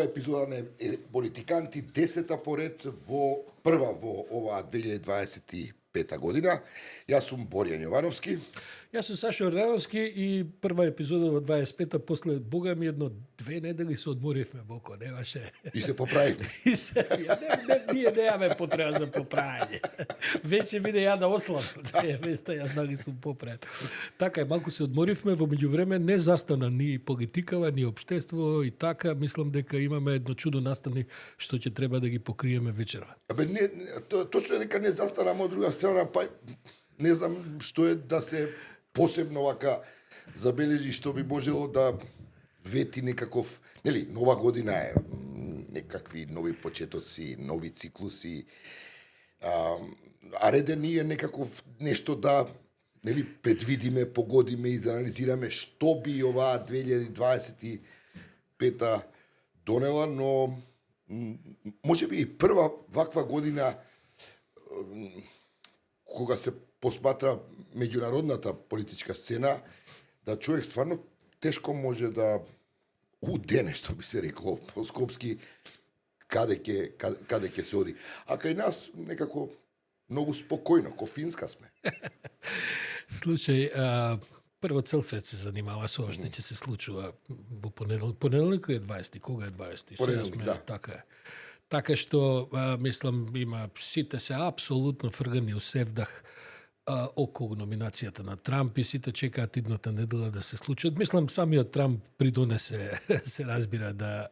епизода на Политиканти, 10-та поред прва во оваа 2025 година. Јас сум Боријан Јовановски. Јас сум Сашо Ордановски и прва епизода во 25-та после Бога ми 2 недели се одморивме Боко, немаше. И се поправивме. Ние немаме потреба за поправање. Веќе биде ја да ослаб. Јас дали сум поправен. Така малку се одморивме, во меѓувреме не застана ни политикава, ни општество и така, мислам дека имаме едно чудо настани што ќе треба да ги покриеме вечерва. Не, точно е дека не застана, од друга страна, па не знам што е да се посебно вака забележи што би можело да вети некаков, нели, нова година е, некакви нови почетоци, нови циклуси, а реден е некаков нешто да, нели, предвидиме, погодиме и анализираме што би оваа 2025 донела, но може би и прва ваква година кога се посматра меѓународната политичка сцена, да човек стварно тешко може да удене, што би се рекло по-скопски, каде ќе се оди. А кај нас некако многу спокојно, ко Финска сме. Слушај, прво цел свет се занимава со ова што ќе се случува во понеделник е 20, кога е 20? Понеделник, да. Така е. Така што, мислам, има сите се апсолутно фргани у севдах околу номинацијата на Трамп и сите чекаат идната недела да се случат. Мислам, самиот Трамп придонесе, се разбира, да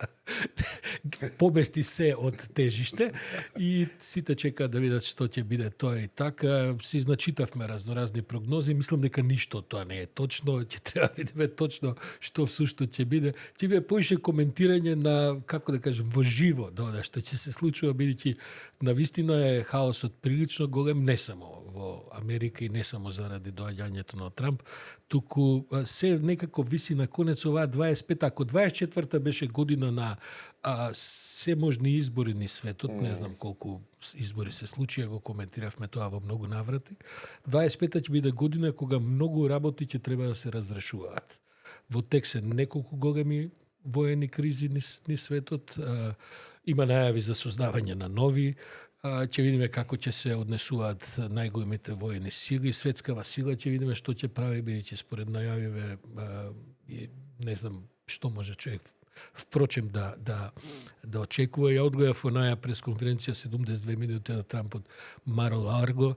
помести се од тежиште и сите чекаат да видат што ќе биде тоа и така. Си значитавме разноразни прогнози. Мислам дека ништо тоа не е точно. Ќе треба да видиме точно што всушто ќе биде. Ќе биде поише коментирање на, како да кажем, во живо, да што ќе се случува, бидејќи навистина е хаосот прилично голем, не само во Америка и не само заради доаѓањето на Трамп, туку се некако виси на конец оваа 25, ако 24-та беше година на се можни избори ни светот, не знам колку избори се случија, го коментиравме тоа во многу наврати, 25-та ќе биде година кога многу работи ќе треба да се разрешуваат. Во тек се неколку големи воени кризи ни светот, има најави за создавање на нови, ќе видиме како ќе се однесуваат најголемите воени сили, светскава сила, ќе видиме што ќе прави, бидејќи според најавиве не знам што може човек впрочем да очекува. Ја одгледав онаја пресконференција 72 минути на Трамп од Маро Ларго.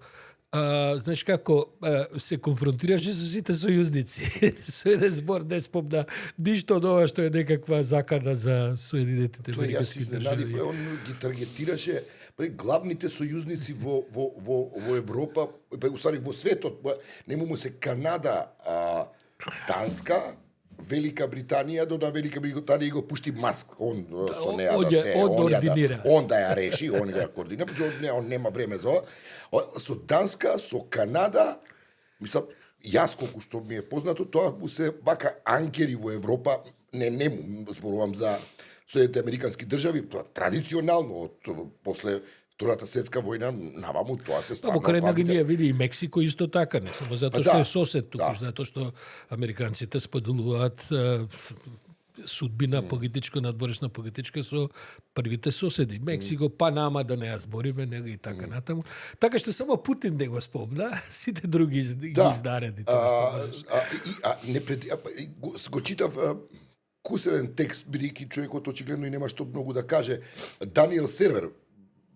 Знаеш како се конфронтираше со сите сојузници. Со еден збор не спомна ништо од ова што е некаква закана за Соединетите американски држави. Тој он ги таргетираше главните сојузници во Европа, усари во светот. Нему му се Канада, Данска, Велика Британија, до на Велика Британија го пушти Маск, он со неа да се ординира. Он да ја реши, он ја координира, он нема време за ова. Со Данска, со Канада, мислам, јас колку што ми е познато, тоа му се вака анкери во Европа, нему зборувам за Соединетите американски држави, тоа традиционално од после Втората светска војна наваму тоа се стварно. Во крајна линија види и Мексико исто така, не само затоа што е сосед, туку затоа што американците споделуваат судбина политичко, надворешна политичка со првите соседи. Мексико, Панама, да не ја збориме, нели и така натаму. Така што само Путин не го спомна, сите други ги изнареди. Го читав куселен текст, бидејќи човекот очигледно и нема што многу да каже. Даниел Сервер,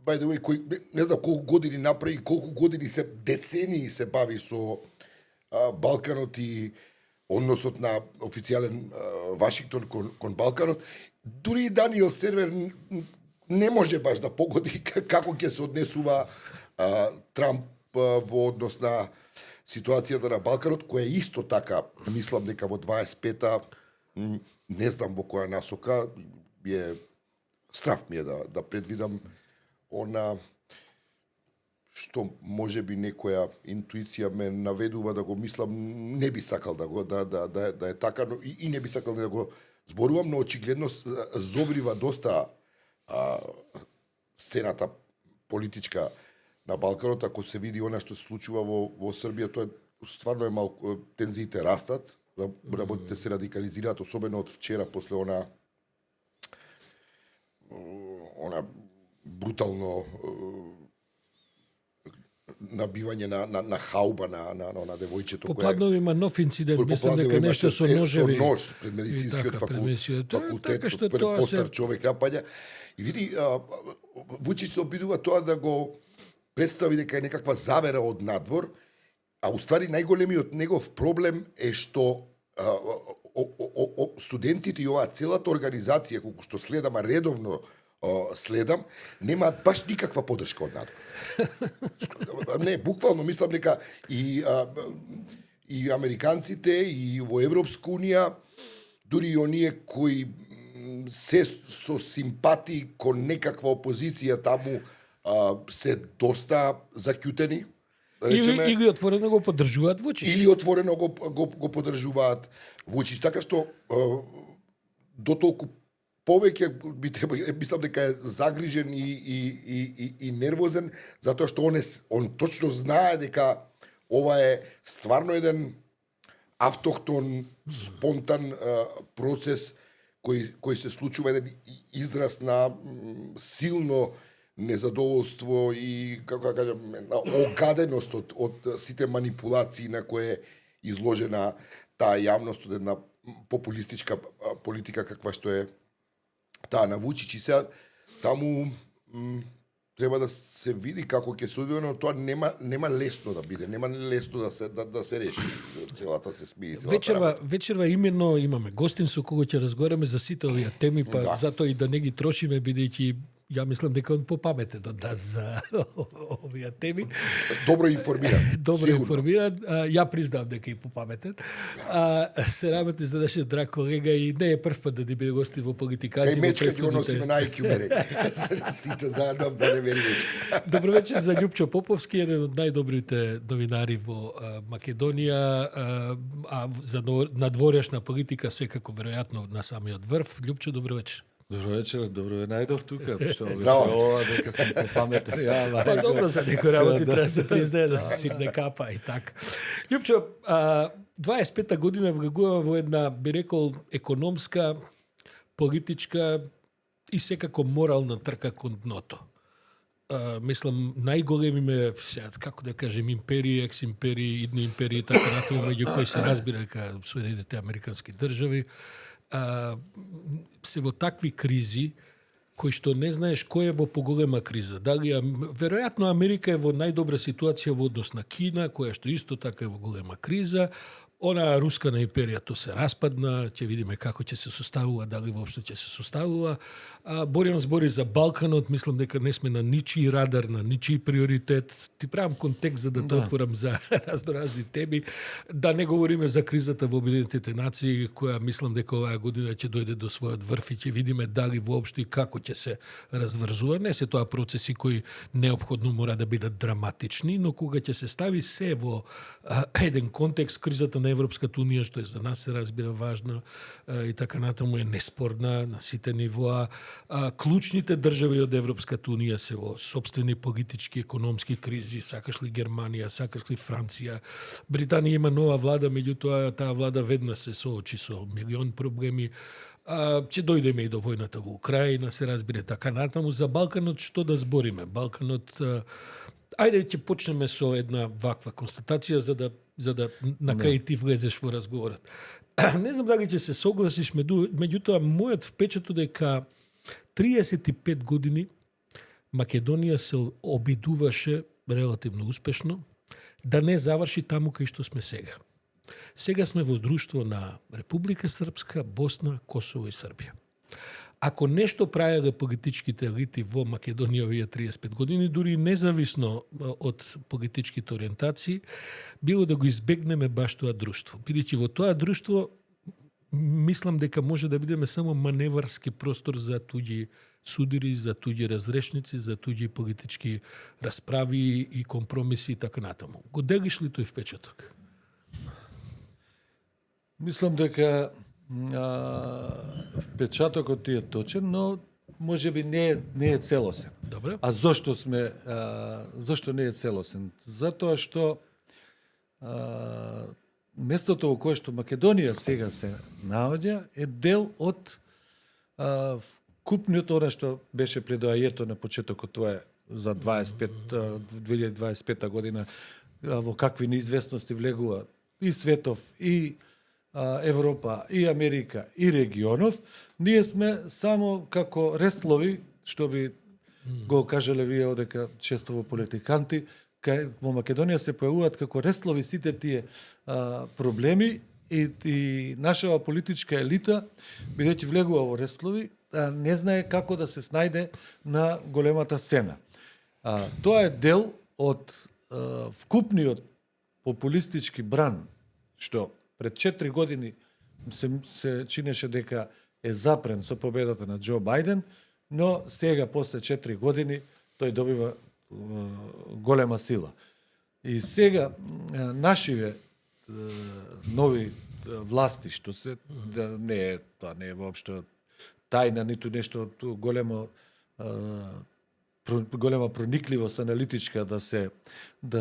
by the way, кој не знам колку години направи, колку години децении се бави со Балканот и односот на официјален Вашингтон кон Балканот. Дури и Даниел Сервер не може баш да погоди како ќе се однесува Трамп во однос на ситуацијата на Балканот, која исто така, мислам дека во 25-та, не знам во која насока, страв ми е да предвидам она што може би некоја интуиција ме наведува да го мислам, не би сакал да е така, но и не би сакал да го зборувам, но очигледно зобрива доста сцената политичка на Балканот, ако се види она што се случува во Србија, тоа стварно е малку, тензиите растат, работите се радикализираат, особено од вчера после она брутално набивање на хауба на девојчето По Кладново има нов инцидент, мислам дека нешто со ножеви. Со нож пред медицинскиот факултет, Така што пред тоа постар се човек напаѓа. И види, Вучич се обидува тоа да го представи дека е некаква завера од надвор, а уствари најголемиот негов проблем е што студентите и оваа целата организација, колку што следам, а редовно следам, немаат баш никаква поддршка од надвор. Не, буквално мислам дека и американците и во Европска унија, дури и оние кои се со симпатии кон некаква опозиција таму се доста заќутени. или отворено го поддржуваат Вучич. Или отворено го поддржуваат Вучич. Така што дотолку повеќе би треба, мислам дека е загрижен и нервозен, затоа што он точно знае дека ова е стварно еден автохтон, спонтан процес кој се случува, еден израз на силно незадоволство и, како да кажам, огаденост од сите манипулации на кои е изложена таа јавност од една популистичка политика каква што е таа на Вучич. И сега таму треба да се види како ќе се одвие, но тоа нема лесно да биде, нема лесно да се реши целата се смири целата. Вечерва именно имаме гостин со кого ќе разговараме за сите овие теми, па Да. затоа и да не ги трошиме, бидејќи ја мислам дека он попаметен од нас за овие теми. Добро информиран. Добро сигурно. информиран. Ја признавам дека и попаметен. Се работи за нашиот драг колега и не е прв пат да ни биде гости во Политикати. Кај мечка ќе го носиме на IQ мере. Сите заедно да не вери мечка. Добро вечер за Љупчо Поповски, еден од најдобрите новинари во Македонија, а за надворешна политика секако веројатно на самиот врв. Љупчо, добро вечер. Добро вечер, добро ве најдов тука. Што Здраво. ова дека сум попаметен. Ја, Па добро, за некои работи треба да се признае да се сипне капа и така. Љупчо, 25-та година влегуваме во една, би рекол, економска, политичка и секако морална трка кон дното. Мислам, најголемиме, сега, како да кажем, империи, екс-империи, идни империи и така натаму, меѓу кои се разбира дека Соединените американски држави, се во такви кризи кои што не знаеш кој е во поголема криза. Дали веројатно Америка е во најдобра ситуација во однос на Кина, која што исто така е во голема криза. Она руска на империјата се распадна, ќе видиме како ќе се составува, дали воопшто ќе се составува. Борјан збори за Балканот, мислам дека не сме на ничии радар, на ничии приоритет. Ти правам контекст за да те отворам за разни теми. Да не говориме за кризата во Обединетите нации, која мислам дека оваа година ќе дојде до својот врв и ќе видиме дали воопшто и како ќе се разврзува. Не се тоа процеси кои неопходно мора да бидат драматични, но кога ќе се стави се во еден контекст, кризата на Европската унија, што е за нас се разбира важна и така натаму е неспорна на сите нивоа. Клучните држави од Европската унија се во собствени политички, економски кризи, сакаш ли Германија, сакаш ли Франција. Британија има нова влада, меѓутоа таа влада веднаш се соочи со милион проблеми. Ќе дојдеме и до војната во Украина, се разбира така натаму. За Балканот што да збориме? Балканот, ајде ќе почнеме со една ваква констатација за да на крај ти влезеш во разговорот. Не знам дали ќе се согласиш, меѓутоа мојот впечаток дека 35 години Македонија се обидуваше релативно успешно да не заврши таму кај што сме сега. Сега сме во друштво на Република Српска, Босна, Косово и Србија. Ако нешто правеле политичките елити во Македонија овие 35 години, дури независно од политичките ориентации, било да го избегнеме баш тоа друштво. Бидејќи во тоа друштво мислам дека може да видиме само маневарски простор за туѓи судири, за туѓи разрешници, за туѓи политички расправи и компромиси и така натаму. Го делиш ли тој впечаток? Мислам дека впечатокот ти е точен, но можеби не е целосен. Добре. А зошто не е целосен? Затоа што местото во кое што Македонија сега се наоѓа е дел од купниот, она што беше предоајето на почетокот, тоа е за 2025 година, во какви неизвестности влегува и светов, и Европа, и Америка, и регионов, ние сме само како реслови, што би го кажале вие одека често во политиканти, во Македонија се појавуваат како реслови сите тие проблеми и нашава политичка елита, бидејќи влегува во реслови, не знае како да се снајде на големата сцена. Тоа е дел од вкупниот популистички бран, што пред 4 години се чинеше дека е запрен со победата на Џо Бајден, но сега, после 4 години, тој добива голема сила. И сега, нашиве нови власти, што се, тоа не е воопшто тајна, ниту нешто голема проникливост аналитичка да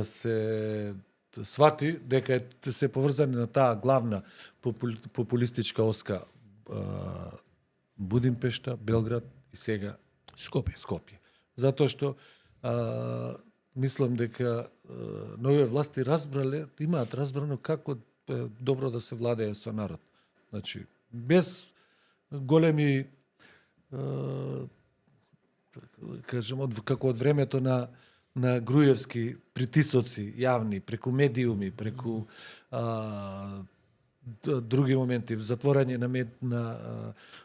се свати дека се поврзани на таа главна популистичка оска Будимпешта, Белград и сега Скопје. Затоа што мислам дека новите власти имаат разбрано како добро да се владее со народ. Значи, без големи како од времето на Груевски притисоци јавни, преку медиуми, преку други моменти, затворање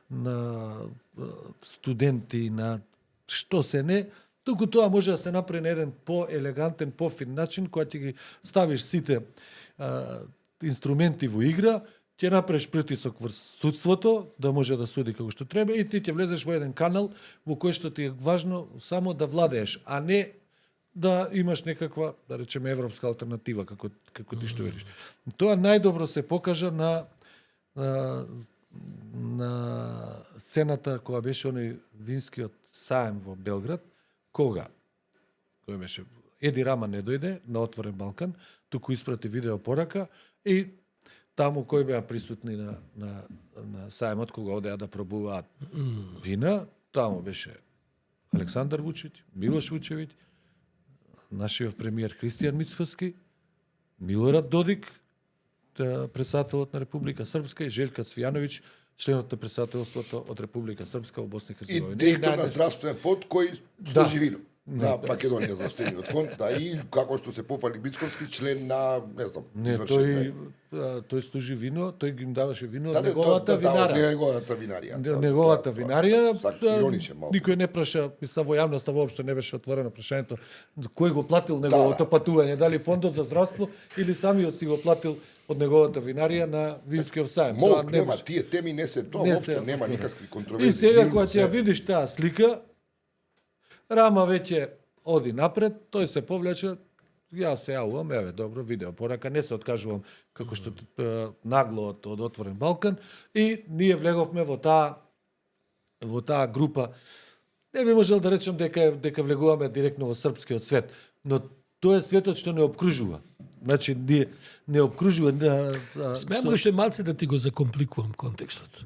на студенти, на што се не, туку тоа може да се направи на еден по-елегантен, по-фин начин, кога ќе ги ставиш сите инструменти во игра, ќе направиш притисок врз судството, да може да суди како што треба, и ти ќе влезеш во еден канал во кој што ти е важно само да владееш, а не да имаш некаква, да речеме, европска алтернатива, како ти што велиш. Тоа најдобро се покажа на сцената кога беше оној винскиот саем во Белград, кој беше Еди Рама не дојде на Отворен Балкан, туку испрати видео порака и таму кои беа присутни на саемот кога одеа да пробуваат вина, таму беше Александар Вучич, Милош Вучевиќ, нашиот премиер Христијан Мицкоски, Милорад Додик, председателот на Република Српска, и Желка Цвијановиќ, членот на председателството од Република Српска во Босна и Херцеговина. И директор на здравствен фонд кој служи вино. На Македонија здравствениот фонд, и како што се пофали Мицковски, член на, не знам, тој служи вино, тој ги им даваше вино од неговата винарија. Неговата винарија. Никој не праша, мисля, во јавноста воопшто не беше отворено прашањето кој го платил неговото патување, дали фондот за здравство или самиот си го платил од неговата винарија на винскиот саем. Молк, нема, тие теми не се тоа, воопшто нема никакви контроверзи. И сега кога ќе ја видиш таа слика, Рама веќе оди напред, тој се повлече, јас се јавувам, еве, добро, видео порака, не се откажувам како што нагло од Отворен Балкан, и ние влеговме во таа група. Не би можел да речем дека влегуваме директно во српскиот свет, но тоа е светот што не обкружува. Значи, не обкружува... Смеам уште малце да ти го закомпликувам контекстот.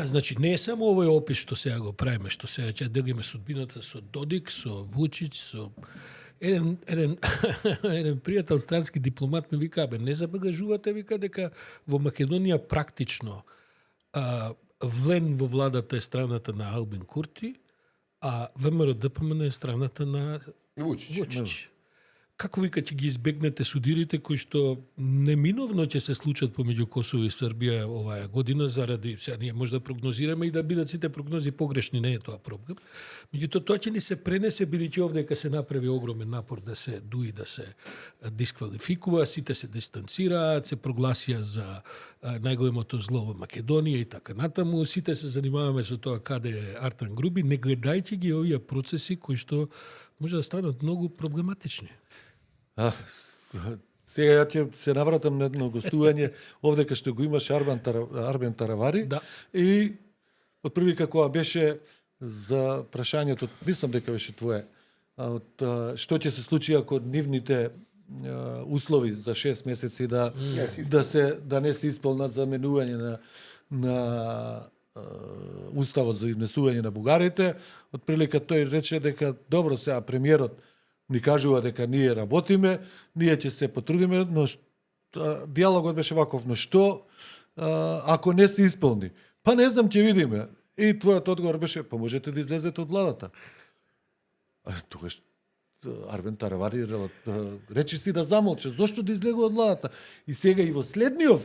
Значи, не е само овој опис што сега го правиме, што сега ќе делиме судбината со Додик, со Вучич, со еден пријател странски дипломат ми вика, не забележувате, вика, дека во Македонија практично влен во владата е страната на Албин Курти, а ВМРО ДПМН е страната на Вучич. Како вика ќе ги избегнете судирите кои што неминовно ќе се случат помеѓу Косово и Србија оваа година, заради сега ние може да прогнозираме и да бидат сите прогнози погрешни, не е тоа проблем. Меѓутоа тоа ќе ни се пренесе, бидејќи овде ќе се направи огромен напор да се дуи, да се дисквалификува, сите се дистанцираат, се прогласија за најголемото зло во Македонија и така натаму, сите се занимаваме со тоа каде е Артан Груби, не гледајќи ги овие процеси кои што може да станат многу проблематични. Сега ќе се навратам на едно гостување овде кај што го имаш Арбен Таравари, да. И од први како беше за прашањето, мислам дека беше твое, што ќе се случи ако нивните услови за 6 месеци да не се исполнат за менување на уставот за изнесување на бугарите, отприлика тој рече дека добро сега премиерот ни кажува дека ние работиме, ние ќе се потрудиме, но диалогот беше ваков, но што ако не се исполни? Па не знам, ќе видиме. И твојот одговор беше, па можете да излезете од владата. Тогаш Арбен Таравари рече си да замолче. Зошто да излегува од владата? И сега и во следниот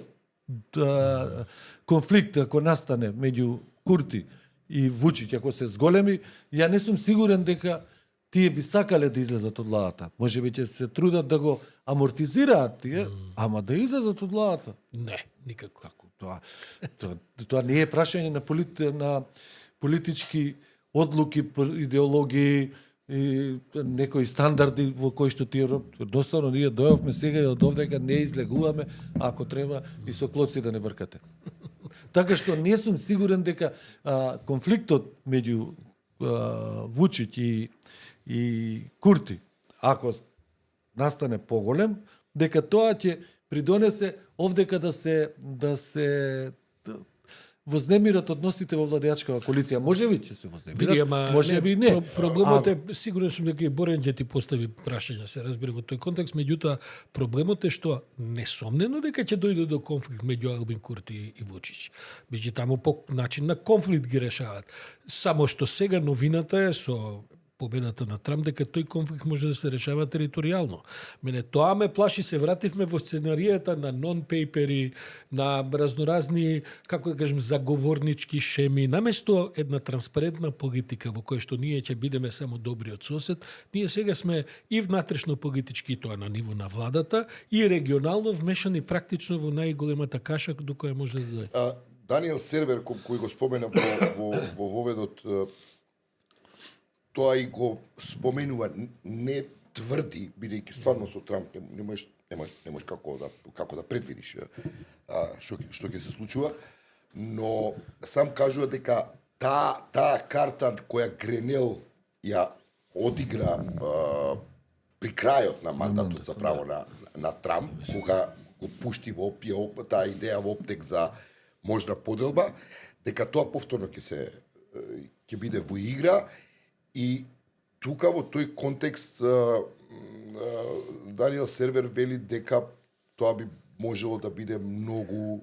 конфликт, ако настане меѓу Курти и Вучиќ, ако се зголеми, ја не сум сигурен дека тие би сакале да излезат од владата. Може би ќе се трудат да го амортизираат тие, ама да излезат од владата. Не, никако. Како? Тоа не е прашање на политички одлуки, идеологии и некои стандарди во кои што тие едноставно ние дојавме сега и од овдека не излегуваме, ако треба и со клоци да не бркате. Така што не сум сигурен дека конфликтот меѓу Вучиќ и Курти, ако настане поголем, дека тоа ќе придонесе овдека да се вознемират односите во владеачкава коалиција. Може би ќе се вознемират, може би не. Проблемот е, сигурен сум дека и Борен ќе ти постави прашање, се разбира во тој контекст, меѓутоа проблемот е што несомнено дека ќе дојде до конфликт меѓу Албин Курти и Вучиќ. Биќе таму по начин на конфликт ги решават. Само што сега новината е со победата на Трамп дека тој конфликт може да се решава територијално. Мене тоа ме плаши, се вративме во сценаријата на нон-пейпери, на разноразни, како да кажем, заговорнички шеми. Наместо една транспарентна политика во која што ние ќе бидеме само добриот сосед, ние сега сме и внатрешно политички, тоа на ниво на владата, и регионално вмешани практично во најголемата каша до која може да дојде. Даниел Сервер, кој го спомена во воведот, тоа и го споменува, не тврди, бидејќи стварно со Трамп не можеш како да предвидиш што ќе се случува, но сам кажува дека таа карта која Гренел ја одигра при крајот на мандатот заправо на Трамп, кога го пушти во таа идеја во оптек за можна поделба, дека тоа повторно ќе биде во игра. И тука во тој контекст Даниел Сервер вели дека тоа би можело да биде многу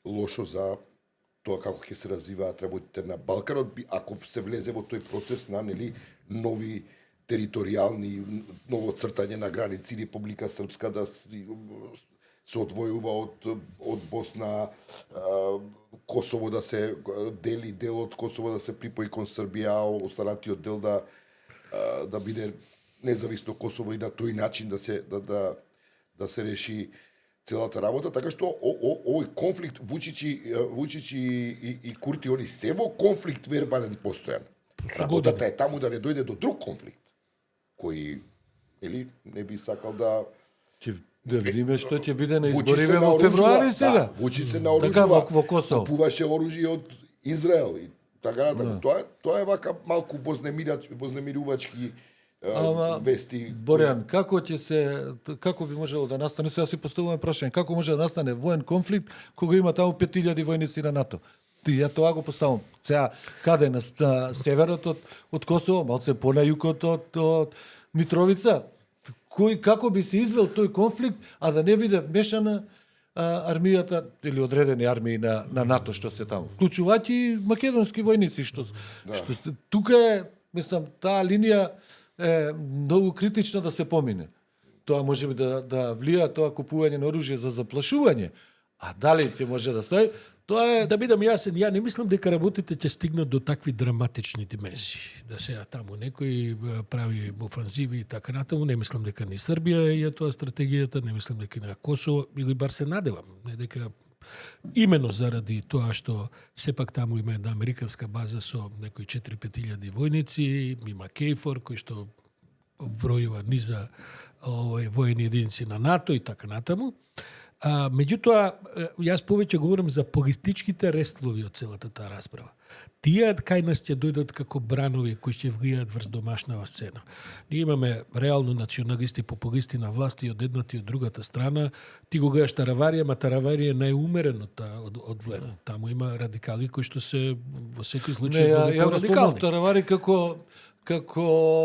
лошо за тоа како ќе се развиваат работите на Балканот, ако се влезе во тој процес на нови територијални, ново цртање на граници, Република Српска да се одвојува од Босна, Косово да се дели, дел од Косово да се припои кон Србија, останатиот дел да биде независно Косово и на тој начин да се реши целата работа, така што овој конфликт Вучиќ и Курти, они се во конфликт вербален постојан. Работата е таму да не дојде до друг конфликт, кој не би сакал да видиме што ќе биде на избориве во февруари сега. Вучиќ се наоружува, во Косово. Купуваше оружје од Израел и така натаму. Тоа е вака малку вознемирувачки вести. Борјан, како би можело да настане, сега си поставуваме прашање, како може да настане воен конфликт кога има таму 5000 војници на НАТО? Ја тоа го поставам. Сега каде на северот од Косово, малце по на јукот од Митровица? Како би се извел тој конфликт, а да не биде вмешана армијата или одредени армии на НАТО што се таму, вклучувајќи и македонски војници што тука е, мислам, таа линија е многу критична да се помине. Тоа може би да влија тоа купување на оружје за заплашување, а дали ќе може да стои, тоа е... Да бидам јасен, ја не мислам дека работите ќе стигнат до такви драматични димензии. Да сега таму некој прави офанзиви и така натаму, не мислам дека ни Србија е тоа стратегијата, не мислам дека на Косово, и бар се надевам, не дека имено заради тоа што сепак таму има една американска база со некои 4-5 илјади војници, има Кейфор кој што бројува низа воени единици на НАТО и така натаму. Меѓутоа, јас повеќе говорам за политичките рестлови од целата таа расправа. Тие кај нас ќе дојдат како бранови кои ќе влијаат врз домашнава сцена. Ние имаме реално националисти, популисти на власти од едната и од другата страна. Ти го гледаш Тараварија, ма Тараварија е најумереното од влево. Таму има радикали кои што се во секој случај ја го спомнав радикални. Таравари како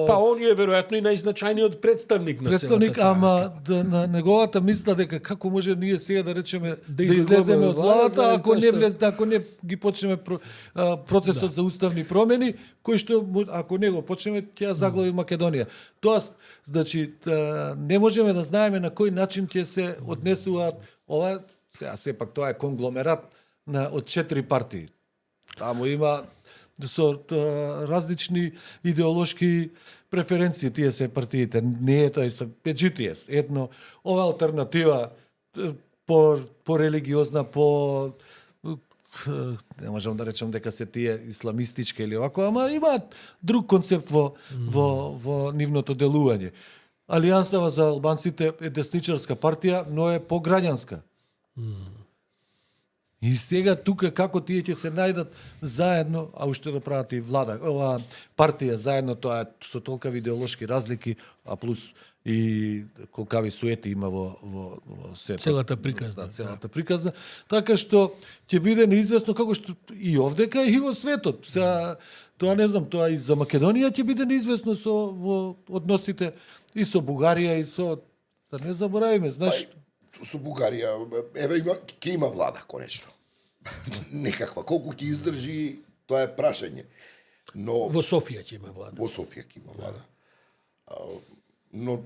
Па он е веројатно и најзначајниот представник на представник, целата таа. ама на неговата мисла дека како може ние сега да речеме да излеземе излеземе од од владата владата, ако не тоа што- ако не ги почнеме процесот за уставни промени, кој што ако не го почнеме ќе ја заглави Македонија. Тоа значи не можеме да знаеме на кој начин ќе се однесуваат ова сега сепак тоа е конгломерат од 4 партии. Таму има со различни идеолошки преференции тие се партиите. Не е тоа исто. Меѓутоа, едно ова алтернатива по религиозна, не можам да речам дека се тие исламистички или овако, ама имаат друг концепт во нивното делување. Алијансава за албанците е десничарска партија, но е пограѓанска. И сега тука како тие ќе се најдат заедно, а уште да прават и влада, ова партија заедно, тоа е со толкави идеолошки разлики, а плюс и колкави суети има во сето. Целата приказна. Да, целата приказна. Така што ќе биде неизвестно како што и овдека и во светот. Тоа не знам, тоа и за Македонија ќе биде неизвестно во односите и со Бугарија и со да не заборавиме, знаеш, Со Бугарија, ќе има влада, конечно. Некаква. Колку ќе издржи, тоа е прашање. Но Во Софија ќе има влада. во Софија ќе има влада. Но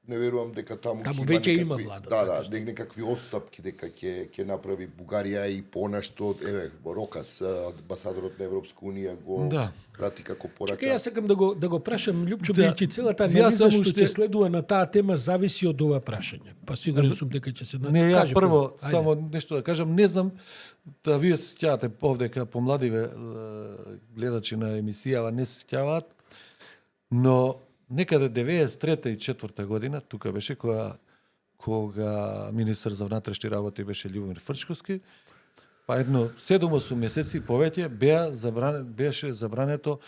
не верувам дека таму Таму ќе веќе има некакви- влада, Да, така некакви отстапки дека ќе направи Бугарија и понешто, Рокас, амбасадорот на Европска унија го Да. прати како порака. Чекај, јас сакам да го прашам Лјупчо, Да. бидејќи целата Јас анализа само што уште- ќе следува на таа тема зависи од ова прашање. Па сигурен сум дека ќе се Не, ја Кажи прво ајде. само нешто да кажам, не знам да вие се сеќавате овдека помладиве гледачи на емисијава не се сеќаваат, но некаде 93-та и 4-та година, тука беше кога министер за внатрешни работи беше Љубомир Фрчковски, па едно 7-8 месеци повеќе беше забрането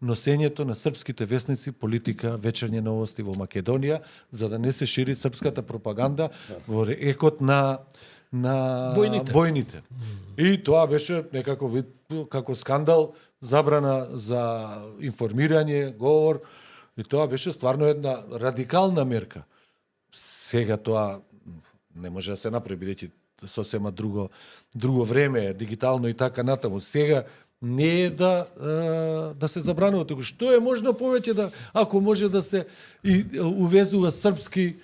носењето на српските весници, политика, вечерни новости во Македонија, за да не се шири српската пропаганда во екот на војните. И тоа беше некако вид како скандал, забрана за информирање, говор, и тоа беше стварно една радикална мерка. Сега тоа не може да се направи, бидејќи сосема друго време, дигитално и така натаму. Сега не е да се забранува туку. Што е можно повеќе ако може да се и увезува српски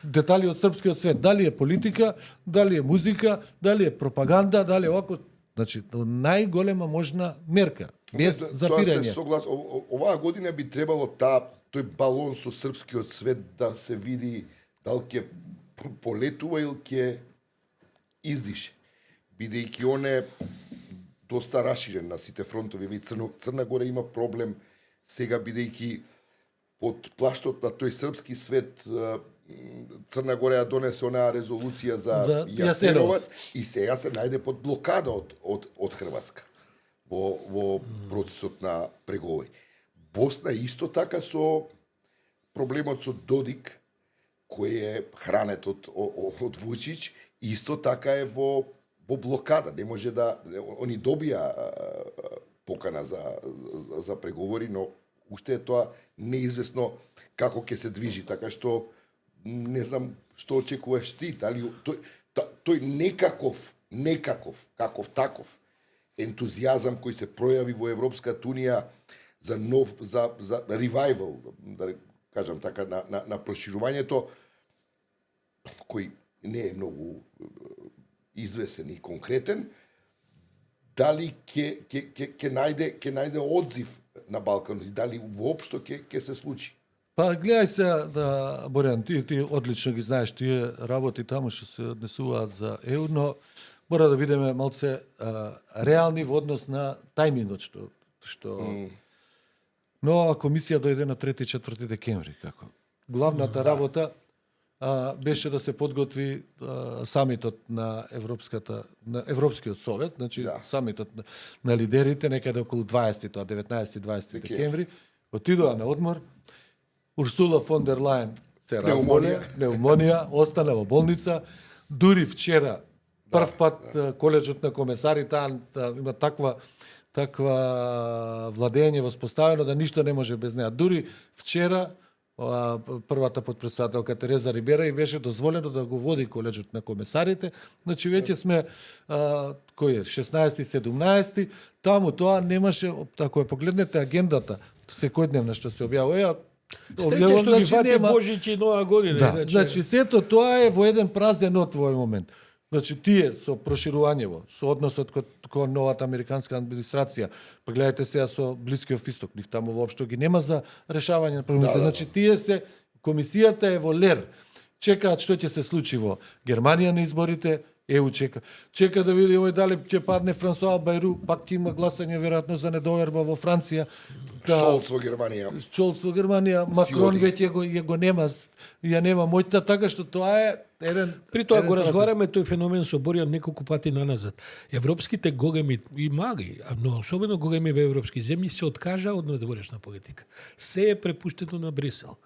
детали од српскиот свет, дали е политика, дали е музика, дали е пропаганда, дали е овако, значи најголема можна мерка, без Тоа запирање. се оваа година би требало тој балон со српскиот свет да се види дали ќе полетува или ќе издише. Бидејќи он е доста раширен на сите фронтови. Црна Гора има проблем сега бидејќи под плаштот на тој српски свет Црна Гора ја донесе онаа резолуција за Јасеновац и сега се најде под блокада од Хрватска во процесот на преговори. Босна исто така со проблемот со Додик, кој е хранет од Вучич, исто така е во блокада. Не може да они добија покана за преговори, но уште е тоа неизвестно како ќе се движи, така што не знам што очекуваш ти, дали тој некаков, таков ентузијазам кој се пројави во Европската унија за ревайвал, да кажам така, на проширувањето, кој не е многу извесен и конкретен, дали ќе најде одзив на Балкан и дали воопшто ќе се случи. Па гледај се Борјан, ти одлично ги знаеш тие работи таму што се однесуваат за ЕУ, но мора да бидеме малце реални во однос на тајмингот што Но комисија дојде на 3-4 декември како. Главната работа беше да се подготви самитот на Европскиот совет, значи самитот на лидерите некаде околу 19-20 декември. Отидоа на одмор. Урсула фон дер Лајен се разболе, пневмонија, остана во болница. Дури вчера прв пат коледжот на комесари има таква владење воспоставено да ништо не може без неа. Дури вчера првата подпредседателка Тереза Рибера и беше дозволено да го води коледжот на комесарите. Значи веќе сме кој е 16-17, таму тоа немаше, ако ја погледнете агендата секојдневна што се објавува, Среќа што ги фати Божич и Нова година. Да, значи сето тоа е во еден празен од во овој момент. Значи тие со проширувањево, со односот кон новата американска администрација, па гледате сега со Блискиот Исток, нив таму воопшто ги нема за решавање на проблемите. Значи тие се комисијата е во лер. Чекаат што ќе се случи во Германија на изборите, ЕУ чека да види овој дали ќе падне Франсуа Бајру, пак ќе има гласање веројатно за недоверба во Франција. Шолц во Германија. Макрон веќе го нема, ја нема моќта, така што тоа е еден. При тоа го разговараме тој феномен со Боријан неколку пати наназад. Европските големи и мали, но особено големи во европски земји се откажа од надворешна политика. Се е препуштено на Брисел.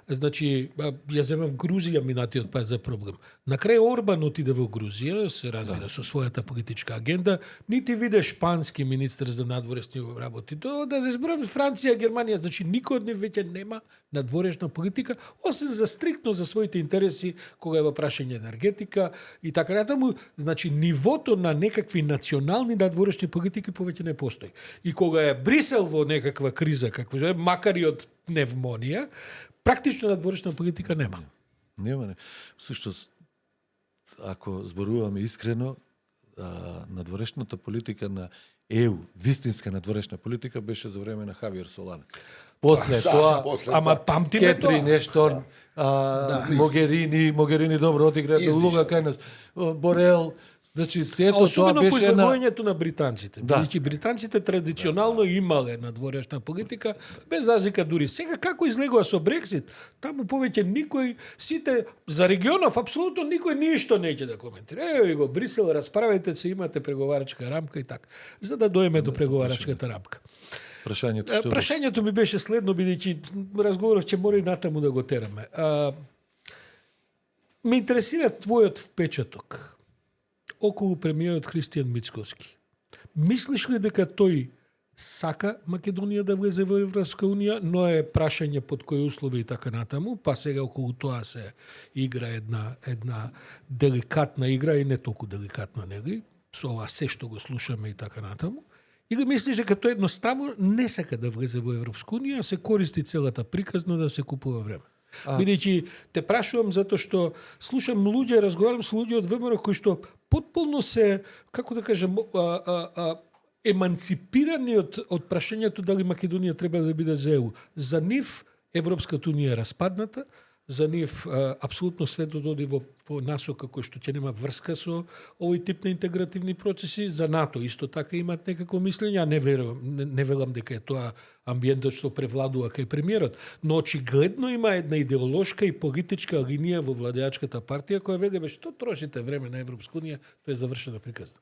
Значи, ја земав Грузија минатиот пат за проблем. На крај Орбан отиде во Грузија, се разбира со својата политичка агенда, нити виде шпански министер за надворешни работи. Да изборам Франција, Германија, значи никој од нив веќе нема надворешна политика, освен за стриктно за своите интереси, кога е во прашање енергетика и така натаму. Значи, нивото на некакви национални надворешни политики повеќе не постои. И кога е Брисел во некаква криза, каква макар и од пневмонија, практично надворешна политика нема. Нема. Всушност, ако зборуваме искрено, надворешната политика на ЕУ, вистинска надворешна политика беше за време на Хавиер Солана. После тоа, ама памтиме тоа. Кетрин Ештон, Могерини добро одигра улога кај нас, Борел. Значи сето тоа беше по излагањето на британците. Бидејќи британците традиционално имале надворешна политика, без разлика дури сега како излегува со Брексит, таму повеќе никој, сите за регионов апсолутно никој ништо неќе да коментира. Ево го Брисел, расправете се, имате преговарачка рамка и така, за да доеме до преговарачката рамка. Прашањето ми беше следно, бидејќи разговоров ќе мора и натаму да го тераме. Ме интересира твојот впечаток околу премиерот Христијан Мицкоски. Мислиш ли дека тој сака Македонија да влезе во Европска унија, но е прашање под кои услови и така натаму, па сега околу тоа се игра една деликатна игра и не толку деликатна, нели? Со ова се што го слушаме и така натаму. Или мислиш дека тој едноставно не сака да влезе во Европска унија, а се користи целата приказна да се купува време? Бидејќи те прашувам затоа што слушам луѓе, разговарам со луѓе од ВМРО кои што потполно се, како да кажам, еманципирани од прашањето дали Македонија треба да биде за ЕУ. За нив Европската унија е распадната, за нив апсолутно светот оди во насока кој што ќе нема врска со овој тип на интегративни процеси. За НАТО исто така имаат некако мислење, а не велам дека е тоа амбиентот што превладува кај премиерот, но очигледно има една идеолошка и политичка линија во владеачката партија која вели што трошите време на Европска унија, тоа е завршена приказна.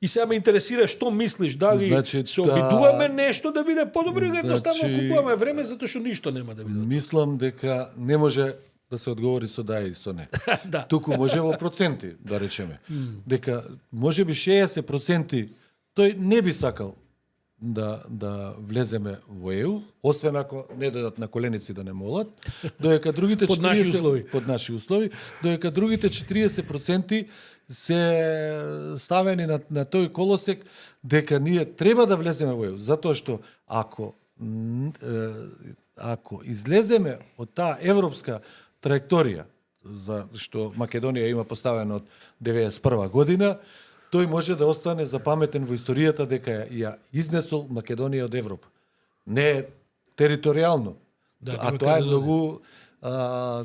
И сега ме интересира што мислиш, дали се обидуваме нешто да биде подобро или едноставно купуваме време затоа што ништо нема да биде. Мислам дека не може да се одговори со да и со не. Туку може во проценти, да речеме. Дека можеби 60% тој не би сакал да влеземе во ЕУ, освен ако не додат на коленици да не молат, доека другите под наши услови, доека другите 40% се ставени на тој колосек дека ние треба да влеземе во ЕУ, затоа што ако излеземе од таа европска траекторија за што Македонија има поставено од 91 година, тој може да остане запаметен во историјата дека ја изнесол Македонија од Европа. Не територијално, а тоа е многу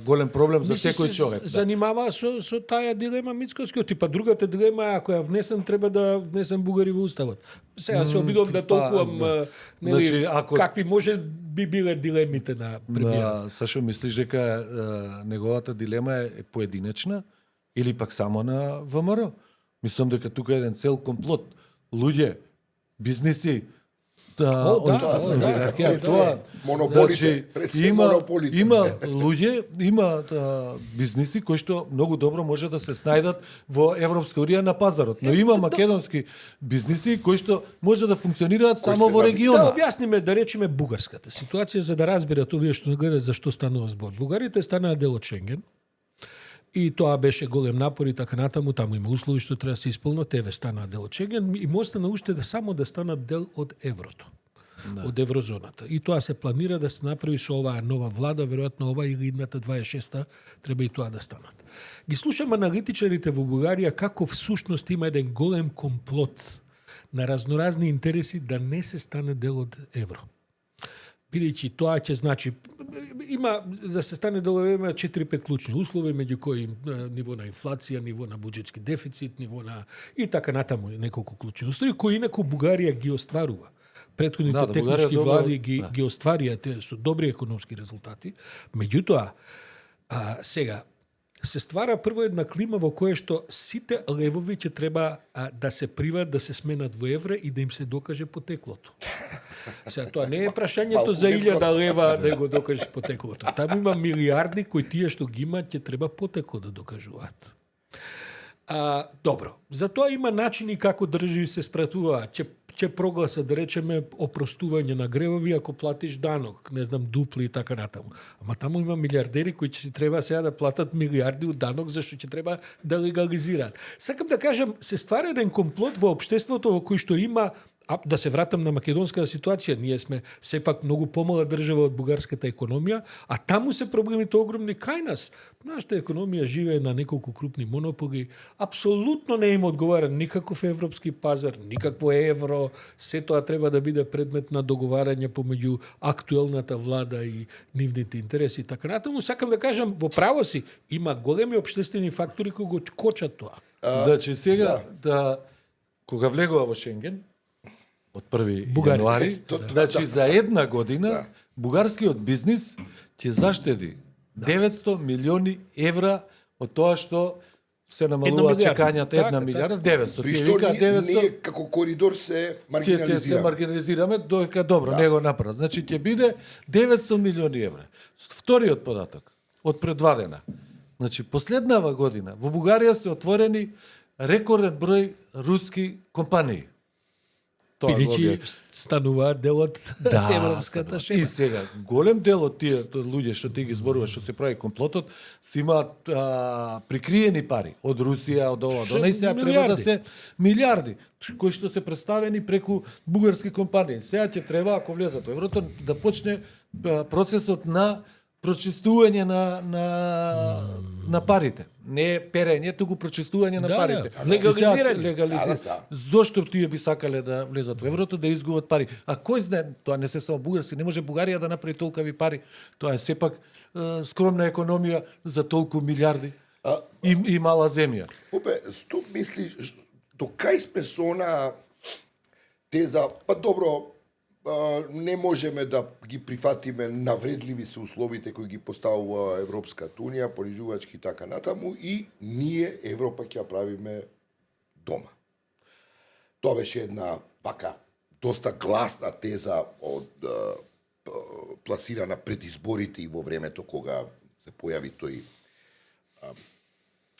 голем проблем за секој човек. Занимава со таа дилема Мицкоски, типа другата дилема ако ја внесем треба да внесем бугари во уставот. Сега се обидувам да толкувам, нели, какви може би биле дилемите на премиерот? Сашо, мислиш дека неговата дилема е поединечна или пак само на ВМРО? Мислам дека тука е еден цел комплот. Луѓе, бизниси, монополите, пред се монополите. Има луѓе, има бизниси кои што многу добро може да се снајдат во Европска унија на пазарот, но има македонски бизниси кои што може да функционираат само во региона. Да објасниме, да речеме бугарската ситуација за да разберат овие што не гледат за што станува збор. Бугарите станаа дел од Шенген. И тоа беше голем напор и така натаму, таму има услови што треба да се исполнат, еве станаа дел од Шенген и може да уште да само да станат дел од еврото. Да. Од еврозоната. И тоа се планира да се направи со оваа нова влада, веројатно ова или идната 26-та треба и тоа да станат. Ги слушам аналитичарите во Бугарија како всушност има еден голем комплот на разноразни интереси да не се стане дел од евро. Бидејќи тоа ќе значи има за се стане дел од евро 4-5 клучни услови меѓу кои ниво на инфлација, ниво на буџетски дефицит, ниво на и така натаму неколку клучни услови кои инаку Бугарија ги остварува. Претходните технички влади ги остварија со добри економски резултати. Меѓутоа, сега се ствара прво една клима во која што сите левови ќе треба да се приват, да се сменат во евра и да им се докаже потеклото. Сега, тоа не е прашањето за 1000 лева да го докажеш потеклото. Таму има милиарди кои тие што ги имаат ќе треба потекло да докажуваат. Добро, за тоа има начини како држави се спратуваат. Ќе прогласат, да речеме, опростување на гревови ако платиш данок, не знам, дупли и така натаму. Ама таму има милиардери кои ќе треба сега да платат милиарди од данок зашто ќе треба да легализираат. Сакам да кажам, се ствара еден комплот во општеството во кој што има да се вратам на македонската ситуација, ние сме сепак многу помала држава од бугарската економија, а таму се проблемите огромни кај нас. Нашата економија живее на неколку крупни монополи, апсолутно не им одговара никаков европски пазар, никакво евро, се тоа треба да биде предмет на договарање помеѓу актуелната влада и нивните интереси и така натаму. Сакам да кажам, во право си, има големи општествени фактори кои го кочат тоа. Значи сега кога влегува во Шенген, од 1 јануари, значи за една година бугарскиот бизнис ќе заштеди 900 милиони евра од тоа што се намалува чекањата 1 милиарда 900. При што ние како коридор се маргинализираме. Се маргинализираме додека добро не го направат. Значи ќе биде 900 милиони евра. Вториот податок од пред 2 дена. Значи последнава година во Бугарија се отворени рекорден број руски компании. Бидејќи стануваат дел од европската шема. И сега, голем дел од тие луѓе што ти ги зборуваш, што се прави комплотот, се имаат прикриени пари од Русија, од ова, до сега треба да се милиарди, кои што се представени преку бугарски компании. Сега ќе треба, ако влезат во еврото, да почне процесот на прочистување на парите. Не перење, туку прочистување на парите. Легализирање. Зошто тие би сакале да влезат во еврото, да изгубат пари? А кој знае, тоа не се само бугарски, не може Бугарија да направи толкави пари. Тоа е сепак скромна економија за толку милиарди и мала земја. Опе, што мислиш, до кај сме со она теза, па добро, не можеме да ги прифатиме, навредливи се условите кои ги поставува Европската унија, понижувачки и така натаму, и ние Европа ќе ја правиме дома. Тоа беше една вака доста гласна теза од пласирана пред изборите и во времето кога се појави тој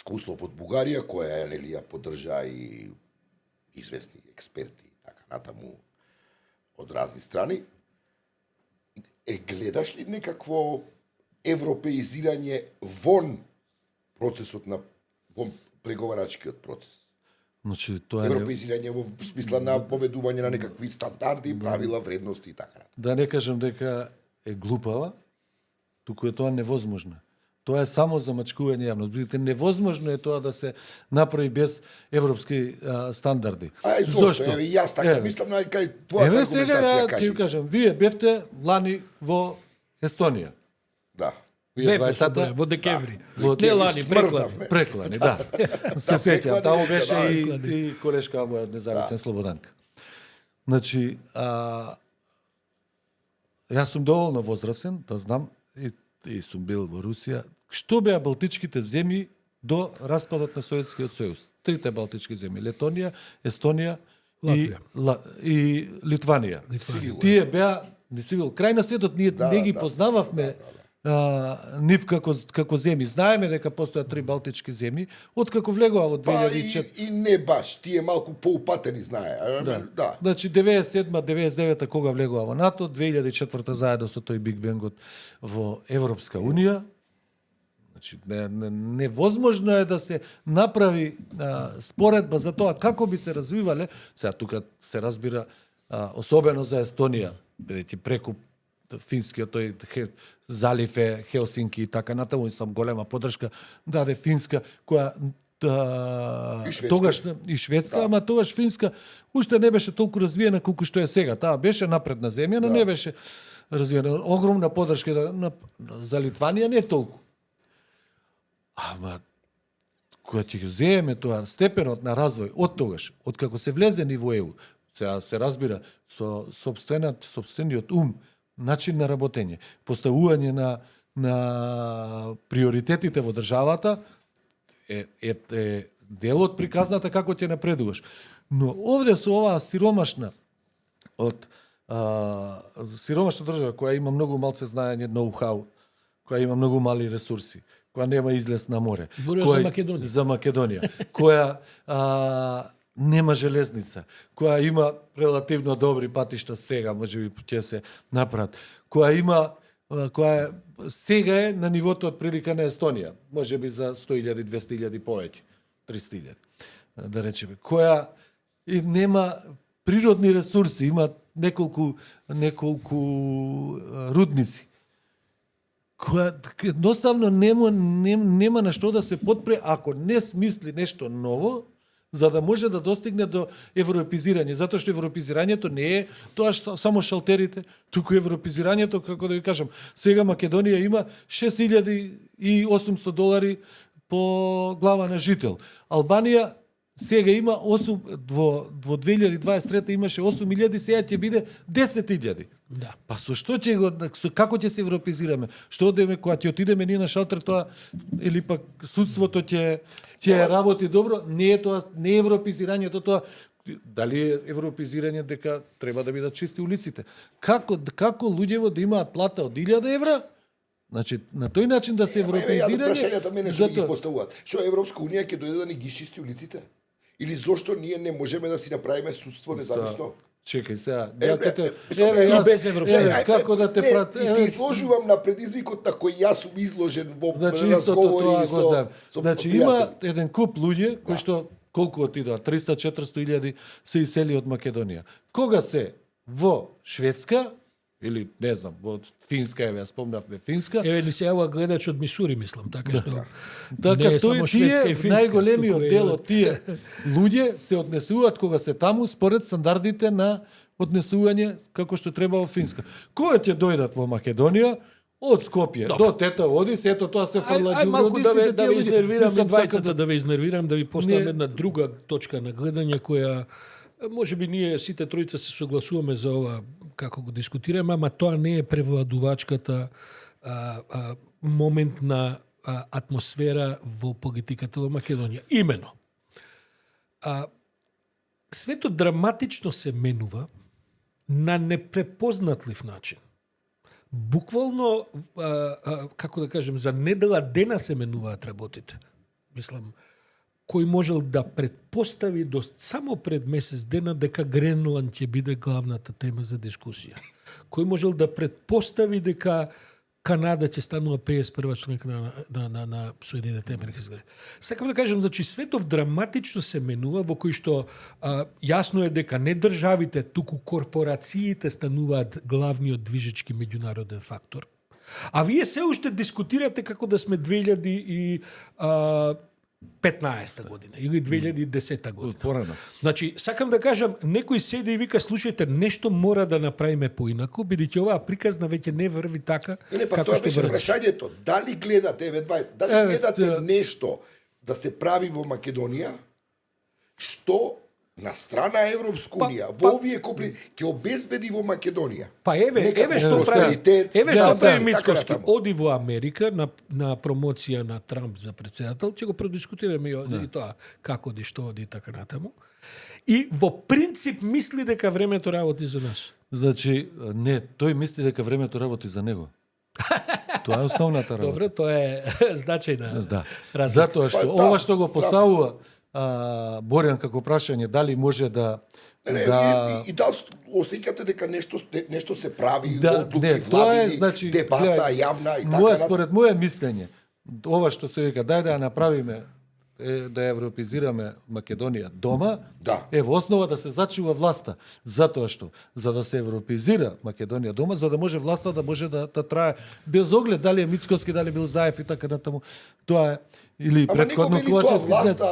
услов од Бугарија, која нели ја поддржа и известни експерти и така натаму од разни страни. Гледаш ли некакво европеизирање вон процесот на вон преговарачкиот процес? Значи тоа европеизирање во смисла на поведување на некакви стандарди, правила, вредности и така. Да не кажам дека е глупава, туку е тоа невозможно. Тоа е само замачкување јавност. Бидете, невозможно е тоа да се направи без европски стандарди. Зошто? Еве, јас така мислам, кај твојата аргументација кажи. Еве сега, ќе кажам, вие бевте лани во Естонија. Да. Бевте во декември. Не лани, преклани, да. Се сеќам, таму беше и колешка моја независен Слободанка. Значи, јас сум доволно возрасен да знам и сум бил во Русија, што беа балтичките земји до распадот на Советскиот сојуз. Трите балтички земји: Летонија, Естонија и Литванија. Тие беа крај на светот, ние не ги познававме нив како земји. Знаеме дека постојат три балтички земји, откако влегува во 2004. И не баш, тие малку поупатени знае. Да. Значи 97-99 кога влегува во НАТО, 2004 заедно со тој Биг Бенгот во Европска Унија. Значи невозможно е да се направи споредба за тоа како би се развивале. Сега тука се разбира особено за Естонија, бидејќи преку финскиот тој залив е Хелсинки и така натаму, мислам голема поддршка даде Финска, која тогаш и Шведска, ама тогаш Финска уште не беше толку развиена колку што е сега. Таа беше напредна земја, но не беше развиена. Огромна поддршка за Литванија, не толку. Ама кога ќе го земеме тоа степенот на развој од тогаш, од како се влезени во ЕУ, се разбира со сопствениот ум, начин на работење, поставување на приоритетите во државата е дел од приказната како ќе напредуваш. Но овде со оваа сиромашна држава која има многу малце знаење, ноу-хау, која има многу мали ресурси, која нема излез на море. За Македонија. Која нема железница, која има релативно добри патишта сега, можеби ќе се направат, која сега е на нивото од прилика на Естонија, можеби за 100.000, 200.000 повеќе, 300.000, да речеме, која и нема природни ресурси, има неколку рудници, која едноставно нема на што да се подпре ако не смисли нешто ново, за да може да достигне до европизирање, затоа што европизирањето не е тоа што само шалтерите, туку европизирањето, како да ви кажам, сега Македонија има $6.800 по глава на жител. Албанија сега има во 2023 имаше 8.000, сега ќе биде 10.000. Да. Па со што како ќе се европизираме? Што одеме кога ќе отидеме ние на шалтер, тоа или пак судството ќе работи добро? Не е тоа, не е европизирањето тоа. Дали е европизирање дека треба да бидат чисти улиците? Како луѓево да имаат плата од 1.000 евра? Значи, на тој начин да се европизирање... Прашањата мене што ги поставуваат. Што Европска Унија ќе дојде да ни ги чисти улиците? Или зошто ние не можеме да си направиме судство независно? Чекај сега. Како да те прати? И ти изложувам на предизвикот на кој јас сум изложен во разговори со Значи има еден куп луѓе кои што колку отидоа, 300-400.000 се исели од Македонија. Кога се во Шведска или не знам, во Финска, ја спомнавме Финска. Ни се јава гледач од Мисури, мислам, така што така тие најголемиот дел од тие луѓе се однесуваат кога се таму според стандардите на однесување како што треба во Финска. Кога ќе дојдат во Македонија, од Скопје до Тетово, оди сето тоа се фрла ѓубро. Малку да ви изнервирам двајцата, да ви изнервирам, да ви поставам една друга точка на гледање која можеби ние сите тројца се согласуваме за ова како го дискутираме, ама тоа не е превладувачката моментна атмосфера во политиката во Македонија. Имено. Светот драматично се менува на непрепознатлив начин. Буквално, како да кажем, за недела дена се менуваат работите. Мислам, кој можел да предпостави до само пред месец дена дека Гренланд ќе биде главната тема за дискусија. Кој можел да предпостави дека Канада ќе станува 51 членка на Соединените американски држави. Сакам да кажам, значи светов драматично се менува во кој што јасно е дека не државите, туку корпорациите стануваат главниот движечки меѓународен фактор. А вие се уште дискутирате како да сме 2015 година или 2010 година. Порано. Значи, сакам да кажам, некој седи и вика, слушајте, нешто мора да направиме поинаку, бидејќи оваа приказна веќе не врви така како што беше прашањето. Дали гледате, гледате нешто да се прави во Македонија што на страна Европска унија, во овие ќе обезбеди во Македонија. Па еве Некаков што прави. просперитет, Еве што стандард прави и така Мицкоски. натаму. Оди во Америка на промоција на Трамп за председател, ќе го продискутираме и тоа како оди, што оди и така натаму. И во принцип мисли дека времето работи за нас. Значи, не, тој мисли дека времето работи за него. Тоа е основната работа. Добро, тоа е значајна Да. разлика. Затоа што Па, да, ова што го поставува Борјан како прашање, дали може да Не, и да осеќате дека нешто се прави, да, одлуки не, тоа е, владини, значи, дебата гледај, јавна и така моја, натаму. според моје мислење, ова што се вика, дај да ја направиме, да ја европизираме Македонија дома, Да. е во основа да се зачува власта. Затоа што, за да се европизира Македонија дома, за да може власта да може да трае, без оглед дали е Мицкоски, дали бил Заев и така натаму, тоа е, или Ама некој претходно вели тоа Ковачевски. власта,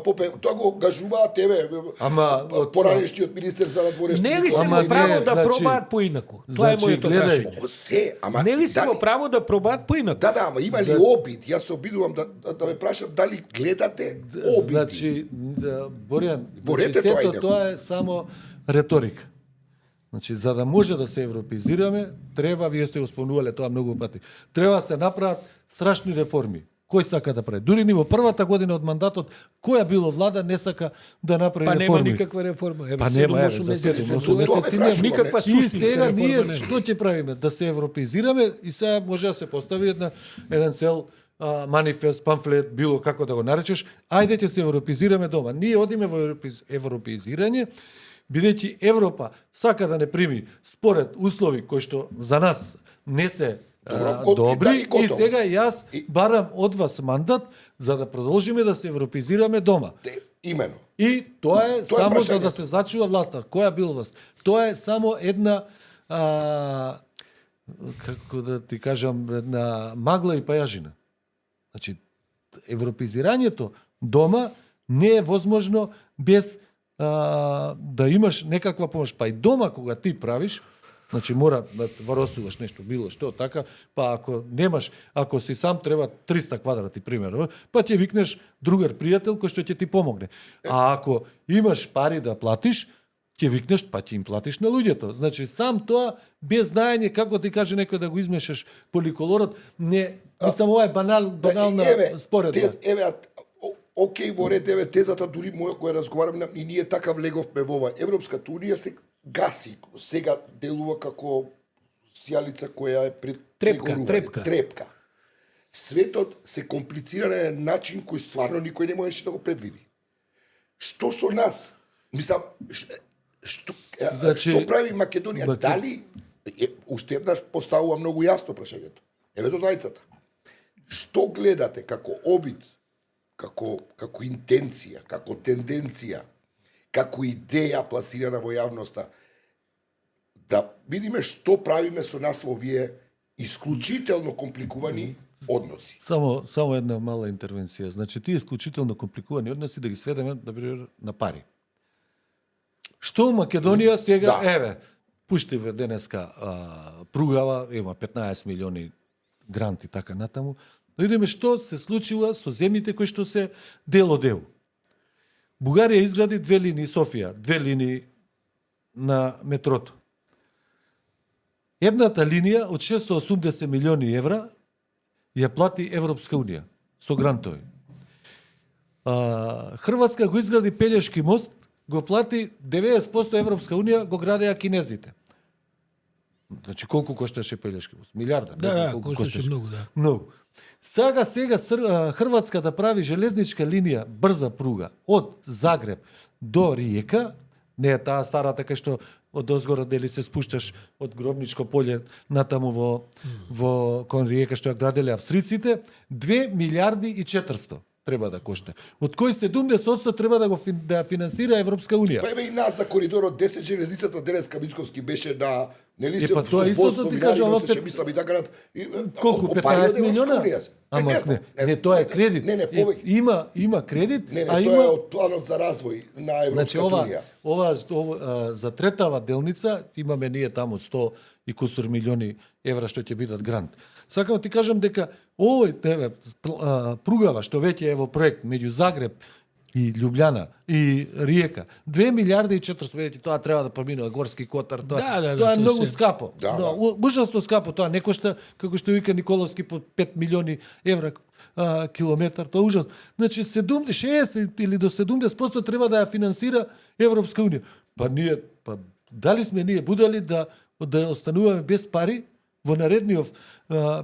Попе, тоа го гажуваат тебе, Ама, поранешниот министер за надворешни Не ли си Ама во право не, да значи- пробаат поинаку? Тоа е значи, моето гледај. прашање. Се, ама Не ли си дали- во право да пробаат поинаку? Да, ама има ли обид? Јас се обидувам да ме прашам дали гледате обиди. Значи, Борјан, Борете сето тоа инаку. тоа е само реторика. Значи, за да може да се европизираме, треба, вие сте го спомнувале тоа многу пати, треба да се направат страшни реформи. Кој сака да прави? Дури ни во првата година од мандатот, која било влада не сака да направи Па нема реформи. никаква реформа. Еве, Па нема, 7-8 за месеци. 7-8 Тоа ме месеци прашуваме. Никаква И суштинска сега реформа ние нема. што ќе правиме? Да се европизираме и сега може да се постави еден цел манифест, памфлет, било како да го наречеш, ајде ќе се европизираме дома. Ние одиме во европизирање, бидејќи Европа сака да не прими според услови кои што за нас не се Добро, добри, да, и и готово. сега јас барам од вас мандат за да продолжиме да се европизираме дома. Имено. И тоа е само за прашањето. да се зачува власта. Која била власт? Тоа е само една како да ти кажам, една магла и пајажина. Значи, европизирањето дома не е возможно без да имаш некаква помош. Па и дома кога ти правиш, значи мора да варосуваш нешто, било што, така, па ако немаш, ако си сам треба 300 квадрати, примерно, па ќе викнеш другар пријател кој што ќе ти помогне. А ако имаш пари да платиш, ќе викнеш, па ќе им платиш на луѓето. Значи, сам тоа, без знаење, како ти каже некој да го измешаш поликолорот, не, мислам, ова е банална споредба. Океј, во ред, еве, тезата, дури моја која разговарам, и ние така влеговме во ова. Европската унија се гаси, сега делува како сијалица која е пред трепка. Светот се комплицира на начин кој стварно никој не можеше да го предвиди. Што со нас? Мислам, што прави Македонија? Дали, уште еднаш поставува многу јасно прашањето. Еве до двајцата. Што гледате како обид, како интенција, како тенденција, како идеја пласирана во јавноста, да видиме што правиме со нас во овие исклучително компликувани односи. Само една мала интервенција. Значи, тие исклучително компликувани односи да ги сведеме, например, на пари. Што Македонија сега, еве, пуштиве денеска пругава, има 15 милиони гранти, така натаму, да видиме што се случува со земјите кои што се дел. Бугарија изгради 2 линии, Софија, 2 линии на метрото. Едната линија од 680 милиони евра ја плати Европска унија со грантови. Хрватска го изгради Пелешки мост, го плати 90% Европска унија, го градеа кинезите. Значи колку кошташе Пелешки мост? Милиарда. Да, кошташе многу, да. Многу. Сега Хрватска да прави железничка линија, брза пруга од Загреб до Риека, не е таа старата кај што од озгора дели се спушташ од Гробничко поле натаму во кон Риека што ја граделе австриците, 2 милиарди и 400 треба да кошта. Од кои 70% треба да ја финансира Европска унија. Па еве и нас за коридорот 10 железницата денеска Мицкоски беше на нели се па тоа истото ти кажам, се мислам и така нат. Колку 15 милиона? Ама не, тоа е кредит. Не, повеќе. Има кредит, Не, а тоа има е од планот за развој на Европската унија. Ова за третава делница имаме ние таму 100 и кусур милиони евра што ќе бидат грант. Сакам да ти кажам дека овој пругава што веќе е во проект меѓу Загреб и Љубљана, и Риека. 2 милиарди и 400, видите, тоа треба да поминува Горски Котар, тоа, Да, тоа е тоа многу се- скапо. Да, да. Ужасно скапо, тоа не кошта, како што вика Николовски, по 5 милиони евра километар, тоа е ужасно. Значи, 60 или до 70% треба да ја финансира Европска Унија. Па дали сме ние будали да остануваме без пари во наредниот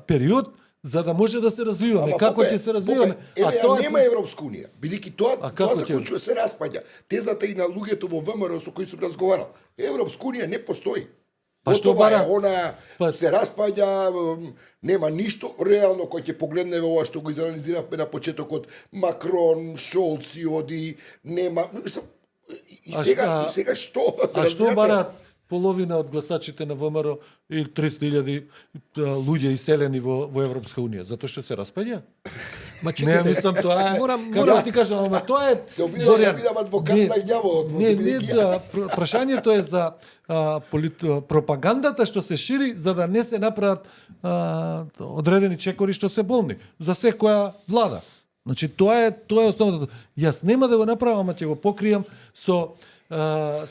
период, за да може да се развиваме. Како ќе се развиваме? Еве, тоа нема Европска унија, бидејќи тоа како ќе- заклучува се распаѓа. Тезата и на луѓето во ВМРО со кои сум разговарал. Европска унија не постои. Па што Готова бара- е, она Па- се распаѓа, нема ништо реално кој ќе погледнеме ова што го изанализиравме на почетокот. Макрон, Шолц и оди, нема, мислам, и сега што? А што разбирате? бараат половина од гласачите на ВМРО и 300.000 луѓе иселени во Европска унија? Затоа што се распаѓа? Ма Не, чекайте, мислам тоа е. Морам- Како да ти кажам, ама тоа е Се обидам Доријан, да бидам адвокат не, на ѓаволот, Не, бидејќи прашањето е за пропагандата што се шири за да не се направат одредени чекори што се болни за секоја влада. Значи тоа е основното. Јас нема да го направам, ама ќе го покријам со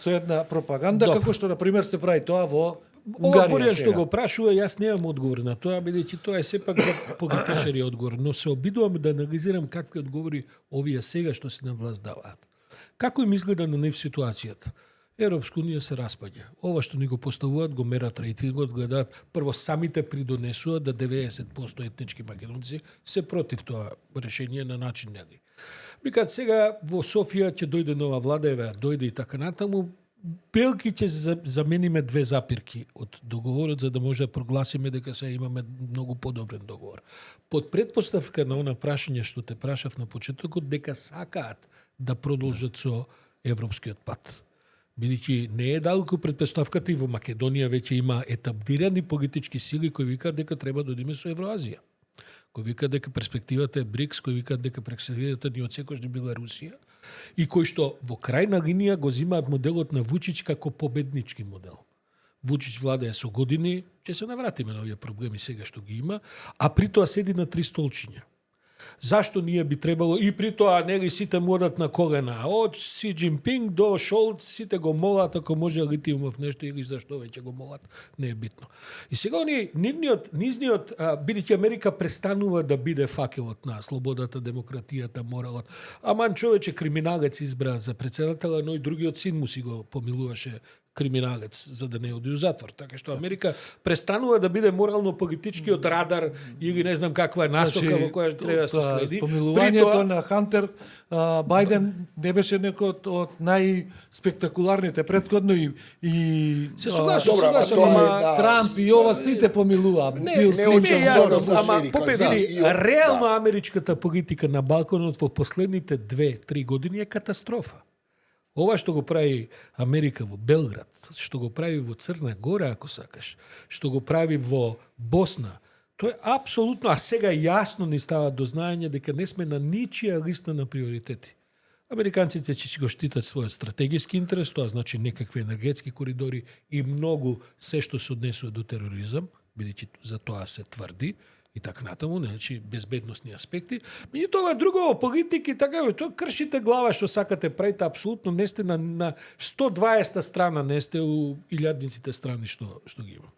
една пропаганда Добро. како што на пример се прави тоа во Ова Унгарија Боријан што сега. го прашува, јас немам одговор на тоа, бидејќи тоа е сепак за политичари одговор, но се обидувам да анализирам какви одговори овие сега што се на власт даваат. Како им изгледа на нив ситуацијата? Европска унија се распаѓа. Ова што ни го поставуваат, го мерат рейтингот, гледаат, прво самите придонесуваат да 90% етнички македонци се против тоа решение на начин неги. Викаат сега во Софија ќе дојде нова влада, еве, дојде и така натаму, белки ќе замениме 2 запирки од договорот за да може да прогласиме дека се имаме многу подобрен договор. Под предпоставка на она прашање што те прашав на почетокот дека сакаат да продолжат со европскиот пат. Бидејќи не е далеку предпоставката и во Македонија веќе има етаблирани политички сили кои викаат дека треба да одиме со Евроазија. Кои викаат дека перспективата е БРИКС, кои викаат дека перспективата ни отсекош да била Русија, и кои што во крајна линија го зимаат моделот на Вучич како победнички модел. Вучич владее со години, ќе се навратиме на овие проблеми сега што ги има, а при тоа седи на 3 столчиња. Зашто ние би требало, и при тоа нели сите му одат на колена, од Си Џинпинг до Шолц сите го молат ако може литиумов нешто или зашто веќе го молат, не е битно. И сега они низниот бидејќи Америка престанува да биде факелот на слободата, демократијата, моралот. Аман човече криминалец избра за председател, но и другиот син му си го помилуваше криминалец за да не оди у затвор. Така што Америка престанува да биде морално-политичкиот радар или не знам каква насока во која треба да се следи. Спомилувањето на Хантер Бајден не беше некој од најспектакуларните претходно и Се согласувам, Добра, ама тоа е ама една- Трамп и ова сите помилуваа. Не, Бил не Клинтон, очам Клинтон, јасно, Джордж ама Америка, попе да, види, и од- реално да. америчката политика на Балканот во последните 2-3 години е катастрофа. Ова што го прави Америка во Белград, што го прави во Црна Гора, ако сакаш, што го прави во Босна, тоа е апсолутно, а сега јасно ни става до знаење дека не сме на ничија листа на приоритети. Американците ќе си го штитат својот стратегиски интерес, тоа значи некакви енергетски коридори и многу се што се однесува до тероризам, бидејќи за тоа се тврди, и така натаму, значи безбедносни аспекти. Меѓутоа ова друго политики така тоа кршите глава што сакате правите, апсолутно не сте на 120 страна, не сте у илјадниците страни што ги има.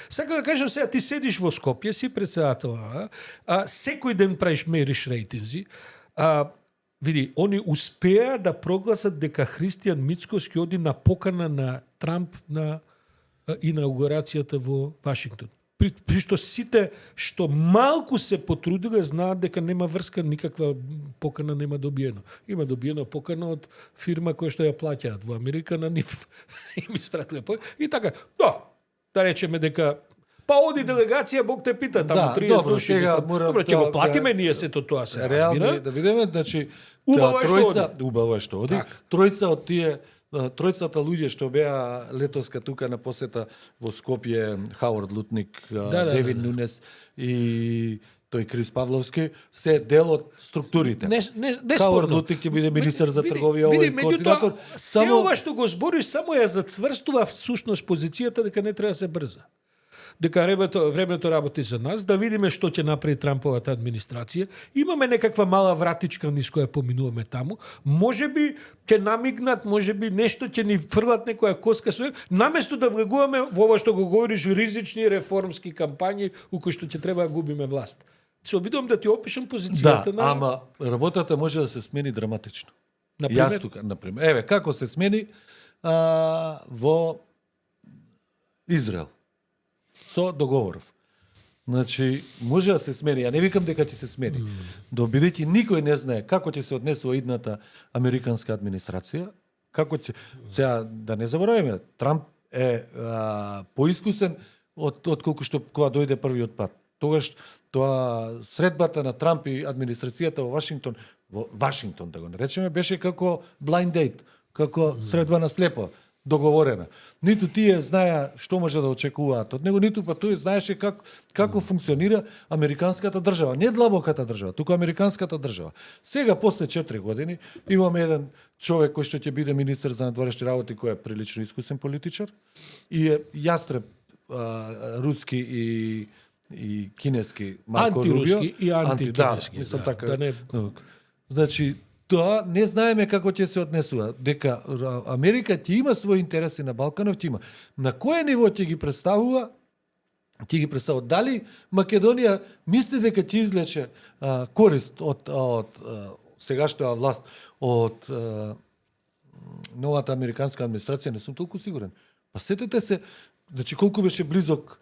Сакам да кажам сега ти седиш во Скопје, си председател, секој ден правиш мериш рейтинзи. Види, они успеа да прогласат дека Христијан Мицкоски оди на покана на Трамп на инаугурацијата во Вашингтон. При што сите што малку се потрудиле знаат дека нема врска, никаква покана нема добиено. Има добиено покана од фирма која што ја плаќаат во Америка на нив. Им испратиле покана. И така, да речеме дека па оди делегација, Бог те пита, таму 30 добро, души. сега Мислам, мора добро, ќе го тоа платиме да- ние сето тоа се Реално разбира. да видиме, значи Убаво е што тројца, оди. убаво е што оди. Така. Тројца од тие тројцата луѓе што беа летоска тука на посета во Скопје, Хауард Лутник, Девин Нунес и тој Крис Павловски, се дел од структурите. Не Хауард спорно. Лутник ќе биде министер за Види, трговија, овој координатор. Се ова што го збориш само ја зацврстува всушност позицијата дека не треба да се брза. дека времето работи за нас, да видиме што ќе направи Трамповата администрација. Имаме некаква мала вратичка низ која поминуваме таму. Можеби ќе намигнат, можеби нешто ќе ни фрлат некоја коска со наместо да влегуваме во ова што го говориш ризични реформски кампањи у кои што ќе треба да губиме власт. Се обидувам да ти опишам позицијата на... ама работата може да се смени драматично. Например? Јас тука, например. Еве, како се смени во Израел со договоров. Значи, може да се смени. Ја не викам дека ќе се смени. Бидејќи никој не знае како ќе се однесува идната американска администрација, како ќе... Сега, да не забораваме, Трамп е поискусен од колку што кога дојде првиот пат. Тогаш тоа средбата на Трамп и администрацијата во Вашингтон да го наречеме, беше како blind date, како средба на слепо, договорена. Ниту тие знаеа што може да очекуваат од него, ниту па тој знаеше како функционира американската држава, не длабоката држава, туку американската држава. Сега после 4 години имаме еден човек кој што ќе биде министер за надворешни работи, кој е прилично искусен политичар и е јастреб руски и кинески Марко Рубио. Антируски и антикинески. Мислам така. Да не... Значи, тоа не знаеме како ќе се однесува. Дека Америка ќе има своји интереси на Балканов, ќе има. На кое ниво ќе ги представува? Ќе ги представува. Дали Македонија мисли дека ќе излече корист од сегашната власт, од новата американска администрација? Не сум толку сигурен. Па сетете се, значи колку беше близок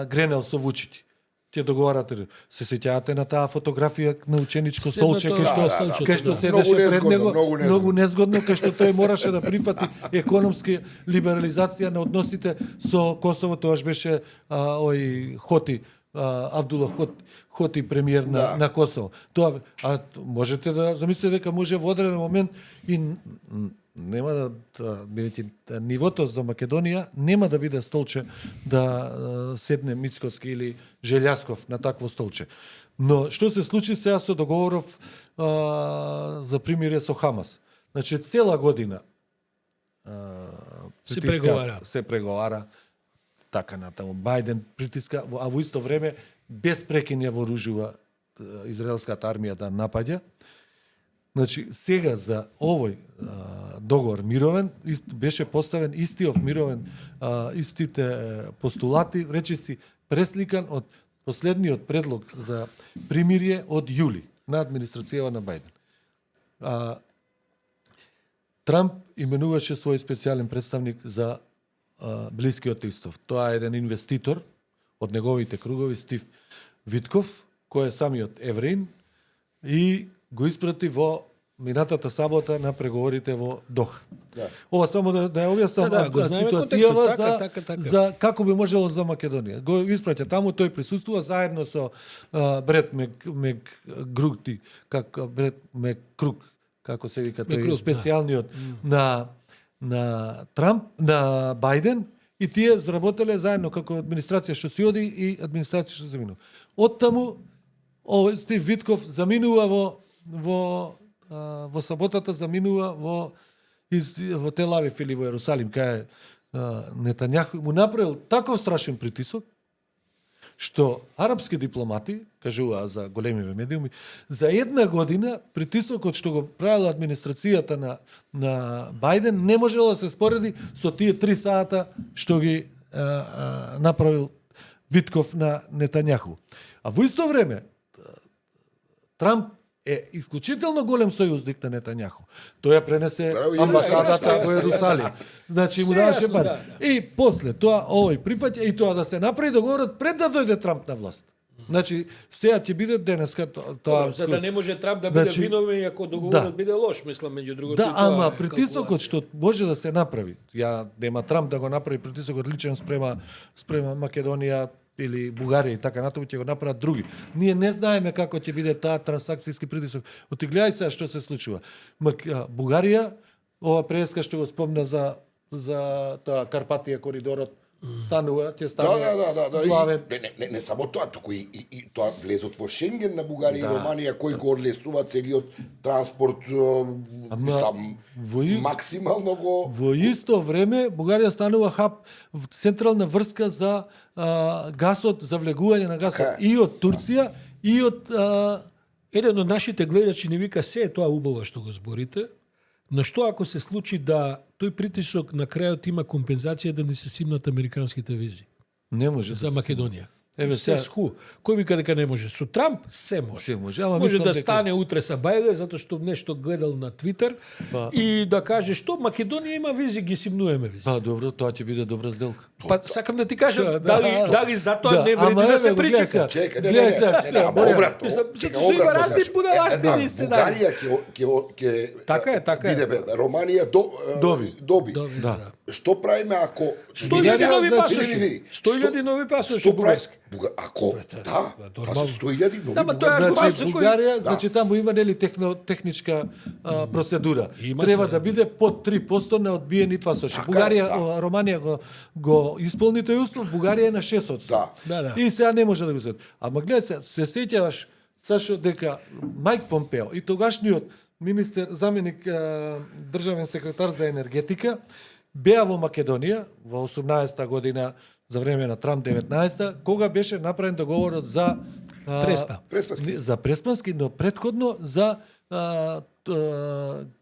Гренел со Вучити. Ќе договарате, се сеќавате на таа фотографија на ученичко столче кај што седеше пред него, многу незгодно, кај што тој мораше да прифати економска либерализација на односите со Косово, тоаш беше Хоти, Абдула Хоти премиер на Косово. Тоа можете да замислите дека може во одреден момент и нема да нивото за Македонија нема да биде столче да седне Мицкоски или Желјасков на такво столче. Но што се случи сега со договоров за примирие со Хамас? Значи цела година се преговара така натаму. Бајден притиска, а во исто време без прекин ја вооружува израелската армија да напаѓа. Значи, сега за овој договор мировен беше поставен истиот мировен, истите постулати, речиси пресликан од последниот предлог за примирие од јули на администрацијава на Бајден. Трамп именуваше свој специјален представник за Блискиот Исток. Тоа е еден инвеститор од неговите кругови, Стив Витков, кој е самиот евреин и го испрати во минатата сабота на преговорите во Доха. Да. Ова само да ја објаснам ситуацијава за како би можело за Македонија. Го испраќа таму, тој присуствува заедно со Брет Мекгрути, Брет Меккрук, како се вика тој специјалниот на Трамп, на Бајден, и тие заработеле заедно како администрација што си оди и администрација што заминува. Оттаму овој Стив Витков заминува во саботата, заминува во Тел Авив или во Јерусалим, кај Нетањаху му направил таков страшен притисок што арапски дипломати, кажуваа за големиве медиуми, за една година притисокот што го правила администрацијата на Бајден не можело да се спореди со тие 3 сата што ги направил Витков на Нетањаху. А во исто време Трамп е исклучително голем сојузник на Нетањаху. Тој ја пренесе амбасадата во Јерусалим. Значи му даваше пари. И после тоа овој прифаќа и тоа да се направи договорот пред да дојде Трамп на власт. Значи сега ќе биде денеска тоа за да не може Трамп да биде виновен ако договорот биде лош, мислам меѓу другото. Да, ама притисокот што може да се направи. Ја нема Трамп да го направи притисокот личен спрема Македонија или Бугарија и така натаму, ќе го направат други. Ние не знаеме како ќе биде таа трансакцијски притисок. Оти гледај сега што се случува. Бугарија, ова преска што го спомна за тоа Карпатија коридорот станува, ќе Да, стане главен. Не само тоа, туку и тоа влезот во Шенген на Бугарија и Романија, кој го одлеснува целиот транспорт, мислам, максимално го... Во исто време Бугарија станува хаб, централна врска за гасот, за влегување на гасот Така и од Турција и од Еден од нашите гледачи не вика се е тоа убаво што го зборите, но што ако се случи да тој притисок на крајот има компензација да не се симнат американските визи не може за Македонија? Еве се сега сху. Кој вика дека не може? Со Трамп се може. се може, ама Може мислам да дека стане утре са бајле затоа што нешто гледал на Твитер и да каже што Македонија има визи, ги симнуваме визи. Па добро, тоа ќе биде добра сделка. Па сакам да ти кажам, Да, дали затоа не ама вреди да еве се го гледај причека. сега. Чека, Гледај сега, ама обратно. Мислам, Чека, затоа што има обратно, разни значи, будалаштини сценарии. Бугарија ќе Така е. биде Романија доби. Да. Што правиме ако 100.000 нови Види, пасоши. види. 100.000 нови пасоши Што прави? бугарски. Ако да, па нормално. се 100.000 нови. Ама тоа е бугарски аргумент Значи за кој- Бугарија, значи таму има нели техничка процедура. Има Треба се, да биде под 3% на одбиени пасоши. Така е, Бугарија, да. Романија го исполни тој услов, Бугарија е на 6%. Да. Да. И сега не може да го сети. Ама гледај се сеќаваш Сашо дека Мајк Помпео и тогашниот министер, заменик државен секретар за енергетика беа во Македонија во 18-та година за време на Трамп 19-та, кога беше направен договорот за Преспа. Преспански. за Преспански, но предходно за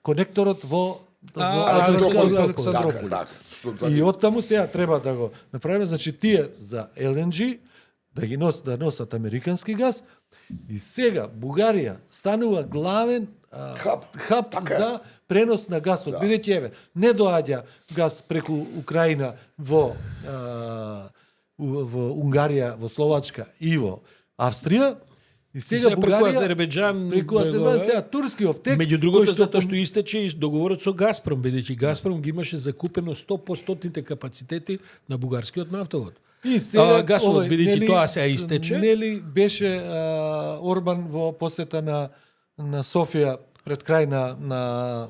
конекторот во Александрополис. Александрополис. Така, што И оттаму сега треба да го направиме, значи тие за ЛНГ да ги да носат американски газ и сега Бугарија станува главен хаб Така е. за пренос на газ од бидејќи еве не доаѓа газ преку Украина во Унгарија, во Словачка и во Австрија. И сега сега преку Бугарија Азербејџан, преку него, Азербејџан сега турскиот тек. Меѓу другото кој затоа што истече и договорот со Газпром, бидејќи Газпром ги имаше закупено 100% капацитети на бугарскиот нафтовод. И сега гасовод, бидејќи нели, тоа се истече. Нели беше Орбан во посета на Софија пред крај на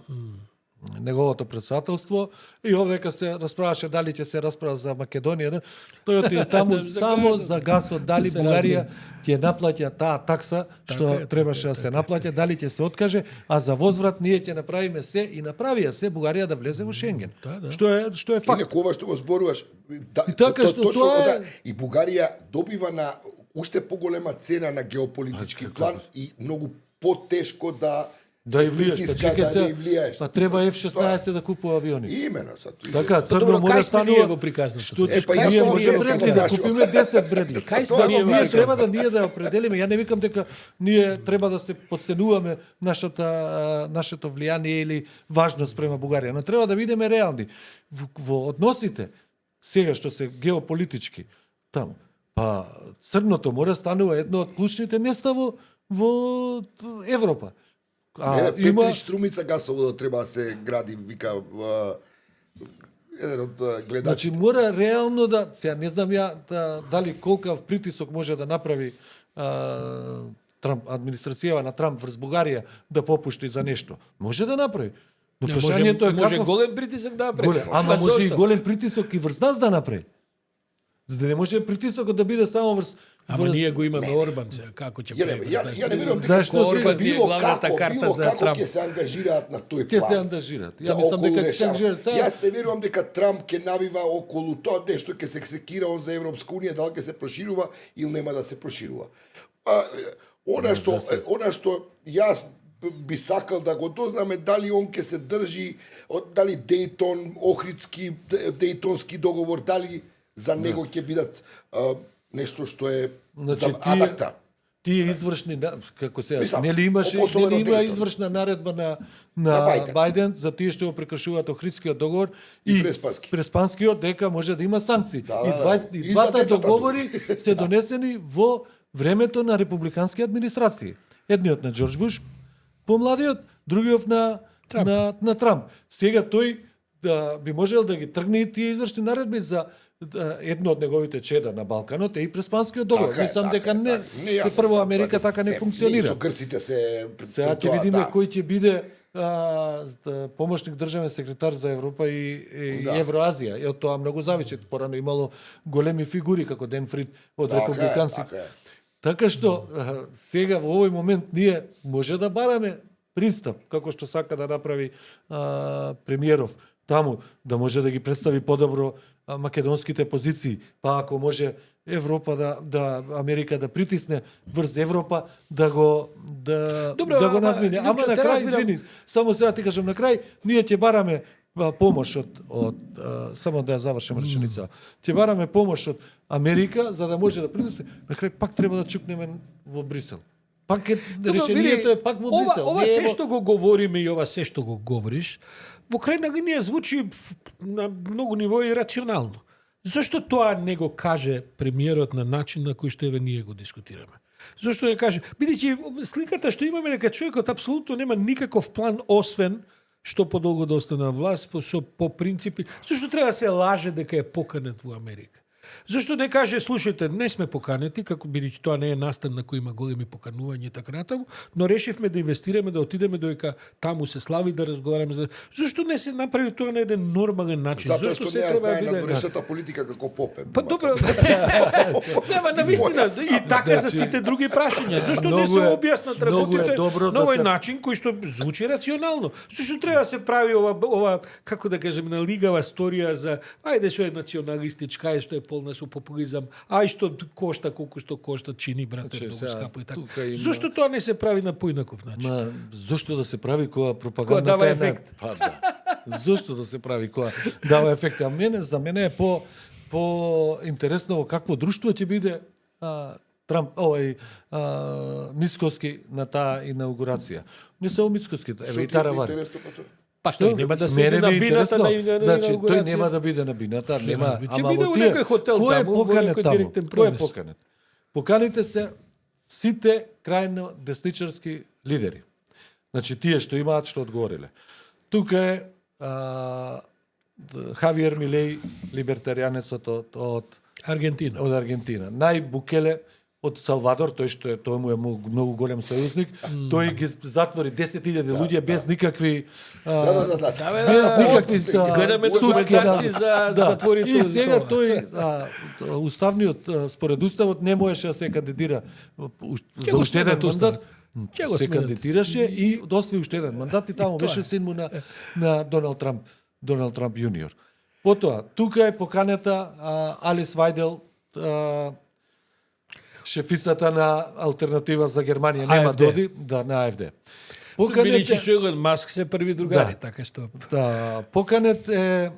неговото председателство и овдека се расправаше дали ќе се расправа за Македонија, не? Тој отиде таму За само кој- за гасот, дали се Бугарија ќе наплаќа таа такса што Така е, требаше да се наплаќа, дали ќе се откаже, а за возврат ние ќе направиме се и направија се Бугарија да влезе во Шенген. Да. Што е факт. Инаку ова што го зборуваш, И така што точно тоа е- и Бугарија добива на уште поголема цена на геополитички план и многу потешко да Да и влиеш, па чекај да се. и влијаеш. Па треба F-16 да купува авиони. Имено са. Така, Па Црно добро, море кај сме ние станува во приказното? Што Па јас ние тоа може днеска Бредли го да кажувам. купиме 10 Бредли. Кај сме Тоа ние во го Ние кажувам. треба да ние да определиме. Ја не викам дека ние треба да се подценуваме нашето влијание или важност према Бугарија, но треба да бидеме реални во односите сега што се геополитички таму. Па Црното море станува едно од клучните места во Европа. Петри Струмица гасоводот треба да се гради, вика еден од гледачите. Значи мора реално да, сега не знам ја дали колкав притисок може да направи Трамп, администрацијава на Трамп врз Бугарија да попушти за нешто. Може да направи. Но прашањето е може каков голем притисок да направи. ама Па може и зошто? голем притисок и врз нас да направи. За да не може притисокот да биде само врз Ама ние го имаме Орбан сега, како ќе Ја не верувам дека Знаеш што Орбан сега е главната карта за Трамп. ќе се ангажираат на тој ќе план. се ангажираат. Ја Да, мислам околу дека ќе се решава. ангажираат. Сега Јас не верувам дека Трамп ќе навива околу тоа нешто ќе се секира он за Европска унија, дали ќе се проширува или нема да се проширува. Она што јас би сакал да го дознаме дали он ќе се држи дали Дејтонски договор, дали за него ќе бидат нешто што е Значи, за адакта. тие извршни како се Мислам, нели имаше опособено нели има Дејтон. извршна наредба на Бајден. Бајден за тие што го прекршуваат Охридскиот договор И Преспански. Преспанскиот дека може да има санкции. Да, И И за двата децата договори се донесени во времето на републикански администрации. Едниот на Џорџ Буш, помладиот, другиот на Трамп. Сега тој би можел да ги тргне и тие извршни наредби за едно од неговите чеда на Балканот е и Преспанскиот договор. Така е, Мислам така дека е, не, така е. Не, ја- прво Америка така не Ние функционира. со грците се Сега ќе тоа, видиме да. кој ќе биде помошник државен секретар за Европа и Да. Евроазија. И од тоа многу зависи. Порано имало големи фигури како Ден Фрид од републиканците. Така е. Така што сега во овој момент ние може да бараме пристап, како што сака да направи премиеров таму, да може да ги представи подобро македонските позиции, па ако може Европа да Америка да притисне врз Европа да го Добро, да го надмине. Ама Лјупчо, на те крај, разбирам. извини, само сега ти кажам на крај, ние ќе бараме помош од само да ја завршам реченица. Ќе бараме помош од Америка за да може да притисне. На крај пак треба да чукнеме во Брисел. Пак е решението е пак во Брисел. Ова се што го говориме и ова се што го говориш, во крајна линија звучи на многу нивои рационално. Зошто тоа не го каже премиерот на начин на кој што еве ние го дискутираме? Зошто не каже? Бидејќи сликата што имаме дека човекот апсолутно нема никаков план освен што подолго да остане на власт по принципи. Зошто треба да се лаже дека е поканет во Америка? Зошто не каже, слушајте, не сме поканети, како бидејќи тоа не е настан на кој има големи поканувања и така натаму, но решивме да инвестираме, да отидеме доека таму се слави да разговараме за. Зошто не се направи тоа на еден нормален начин? Затоа Зошто што се не ја треба знае да биде? надворешната политика како Попе. Па добро. Нема на вистина и така за сите други прашања. Зошто не се објаснат работите на овој начин кој што звучи рационално? Зошто треба да се прави ова како да кажеме на лигава сторија за ајде што е националистичка, ајде што е полна со популизам, ај што кошта колку што кошта, чини брате многу скапо и така. Зошто тоа не се прави на поинаков начин? Ма, зошто да се прави кога пропагандата Кога дава е ефект. Па, да. Зошто да се прави кога дава ефект? А за мене е по интересно во какво друштво ќе биде Трамп, Мицкоски на таа инаугурација. Не само Мицкоски, еве и Тараван. Па што нема да се иде на бината на Значи, тој инаугурација? нема да биде на бината, нема. Ќе Ама биде во у тие, некој хотел кој е таму, во поканет некој таму? директен Кој е пронес? поканет? Поканите се сите крајно десничарски лидери. Значи, тие што имаат што одговориле. Тука е Хавиер Милеј, либертаријанецот од Аргентина. од Аргентина. Најбукеле од Салвадор, тој му е многу голем сојузник, тој ги затвори 10.000 луѓе без никакви без никакви Гледаме судски, документарци за затворите. И сега тој уставниот според уставот не можеше да се кандидира за го уште еден сменат уставот. мандат. Ќе го Се сменат. кандидираше и освои уште еден мандат и таму беше син му на Доналд Трамп јуниор. Потоа, тука е поканета Алис Вајдел, шефицата на Алтернатива за Германија, нема AfD. доди, да, на АФД. Бидејќи со Елон Маск се први другари, Да. така што. Поканет е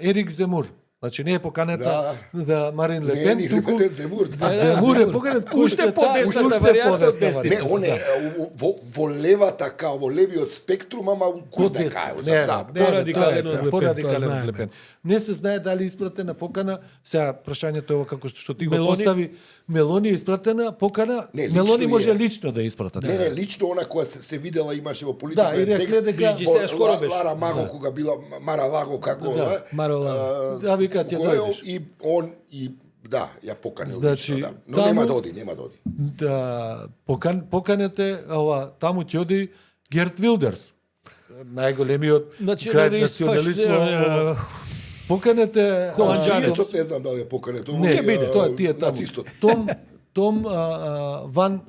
Ерик Земур. Значи не е поканета да Марин Не, Лепен, ни туку Лепен Земур. Земур е поканет Уште по-десната варијанта од десница. Не, он е во левата, као во левиот спектрум, ама Код куде десно. кај. Не, Да, порадикален од Лепен, порадикален тоа од Лепен. Не се знае дали испратена покана. Сега прашањето е ова како што ти го Мелони? постави. Мелони е испратена покана. Не, лично Мелони може е. лично да испрата. Не, лично она која се видела имаше во Да, политика и рекле дека Бијајќи сега скоро беше. Лара Маго кога била Мара Лаго како Да, Мара Лаго. Да, викаат, ја кој дојдеш. и он и да, ја поканил Значи, лично, да. Но таму- нема доди, нема доди. да поканете таму ќе оди Герт Вилдерс, најголемиот Значи, крај да националист испаш- поканете Холанџанец. Чијецот не знам дали е поканет. не Ќе биде, тоа тие таму. Нацистот. Том Ван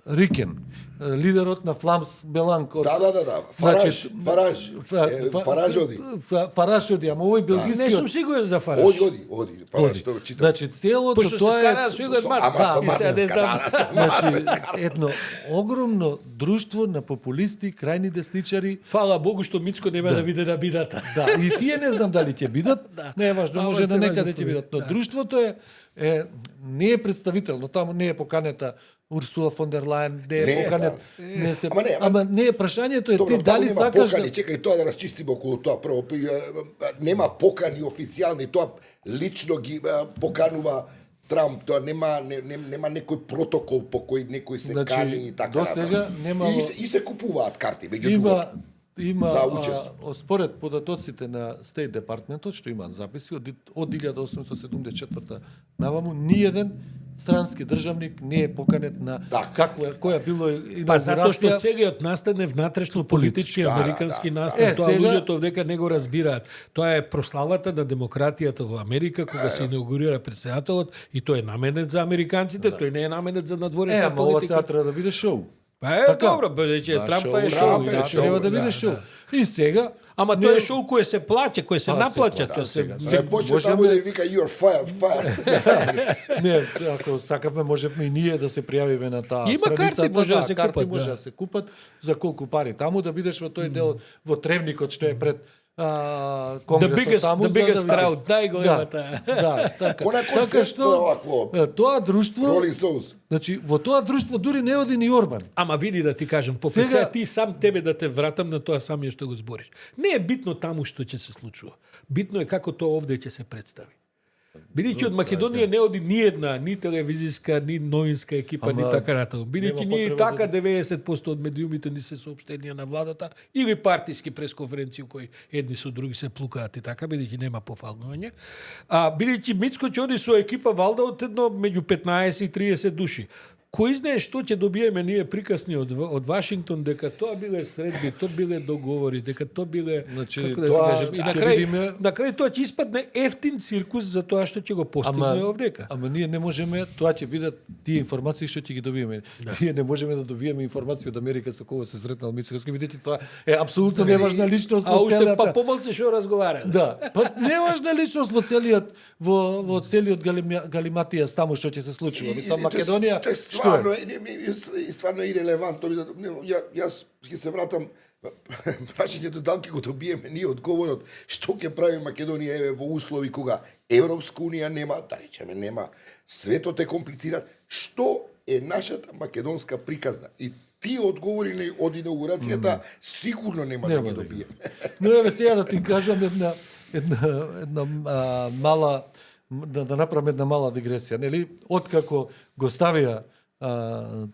Рикен, лидерот на Фламс Беланк од Да. Фараж, Значи, Фараж оди. Фараж оди, ама овој Не белгискиот сум сигурен за Фараш. Оди. Фараж, што читам. Значи целото Пошто се тоа скара е со Илон Маск. Ама со И сега не знам. значи едно огромно друштво на популисти, крајни десничари. Фала Богу што Мицко нема да биде на бидата. Да, и тие не знам дали ќе бидат, не е важно, Ама може се на некаде важно ќе бидат, но да. друштвото не е представително, таму не е поканета Урсула фон дер Лајен, не Не е е, поканет, да. не се, Ама не, ама не е прашањето е Добро, ти дали нема сакаш покани, да чекај тоа да расчистиме околу тоа прво. Нема покани официјални, тоа лично ги поканува Трамп, тоа нема некој протокол по кој некој се Значи, кани и така до сега натаму. немало- И се купуваат карти, меѓу има другото. има за учество. според податоците на State Department, што имаат записи од 1874 наваму, ниеден странски државник не е поканет на која било инаугурација. Па затоа што целиот настан е внатрешно политички американски настан, тоа луѓето овдека не го разбираат. Тоа е прославата на демократијата во Америка кога се инаугурира претседателот и тој е наменет за американците, тој не е наменет за надворешна ама ова политика. сега треба да биде шоу. Па добро, бидејќи Трамп е шоу. Треба да биде шоу. И сега Ама тоа е шоу кој се плаќа, кој се наплаќа, тоа се Може таму да вика you're fired. Не, ако сакавме можевме и ние да се пријавиме на таа Има страница. карти, може да се карти купат, може да се купат за колку пари. Таму да бидеш во тој дел во тревникот што е пред конгресот таму. The biggest crowd, најголемата. Да, така. Кона концерт овако. Тоа друштво, Rolling Stones. значи во тоа друштво дури не оди ни Орбан. Ама види да ти кажам, по Сега- сега... ти сам тебе да те вратам на тоа самие што го збориш. Не е битно таму што ќе се случува. Битно е како тоа овде ќе се представи. Бидејќи од Македонија не оди ни една, ни телевизиска, ни новинска екипа, Ама, ни така натаму. Бидејќи нема ние и потреба така да- 90% од медиумите ни се соопштенија на владата или партиски пресконференции кои едни со други се плукаат и така, бидејќи нема пофалнување. Бидејќи Мицко ќе оди со екипа валда од едно меѓу 15 и 30 души. Кој знае што ќе добиеме ние прикасни од Вашингтон дека тоа биле средби, тоа биле договори, дека тоа биле Значи, како да тоа ти кажам, и ќе на видиме- крај тоа ќе испадне ефтин циркус за тоа што ќе го постигне овдека. Ама ние не можеме, тоа ќе бидат тие информации што ќе ги добиеме. Ние не можеме да добиеме информации од Америка со кого се сретнал Мицкоски, бидејќи тоа е апсолутно неважна личност А во уште целиот. па помалце што разговара. Да, па неважна личност во целиот галиматија таму што ќе се случува. Мислам Македонија Тоа е што стварно, е? стварно ирелевантно. Јас ќе се вратам прашањето дали ќе го добиеме ние одговорот што ќе прави Македонија еве во услови кога Европска унија нема, да речеме нема, светот е комплициран, што е нашата македонска приказна? И тие одговори од инаугурацијата сигурно нема да ги добиеме. Но еве сега да ти кажам една мала да направам една мала дигресија, нели? Откако го ставија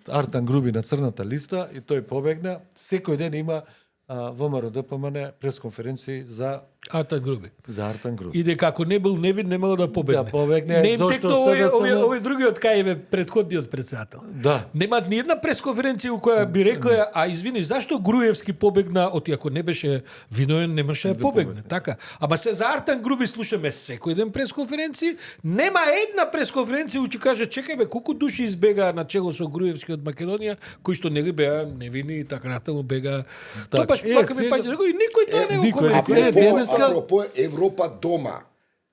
Артан Груби на црната листа и тој побегна, секој ден има ВМРО ДПМН пресконференции за Артан Груби. Артан Груби. И дека ако не бил невин, немало да побегне. Да побегне, Не им зошто текно овој другиот кај е предходниот председател. Да. Немаат ни една пресконференција у која би рекла, а извини, зашто Груевски побегна, оти ако не беше виновен, немаше да побегне. Така. Ама се за Артан Груби слушаме секој ден пресконференции, нема една пресконференција où ќе каже, чекај бе, колку души избега на чело со Груевски од Македонија, кои што нели беа невини и така натаму бега. Тоа баш така ми паѓа, и никој тоа не го коментира. Апропо Европа дома.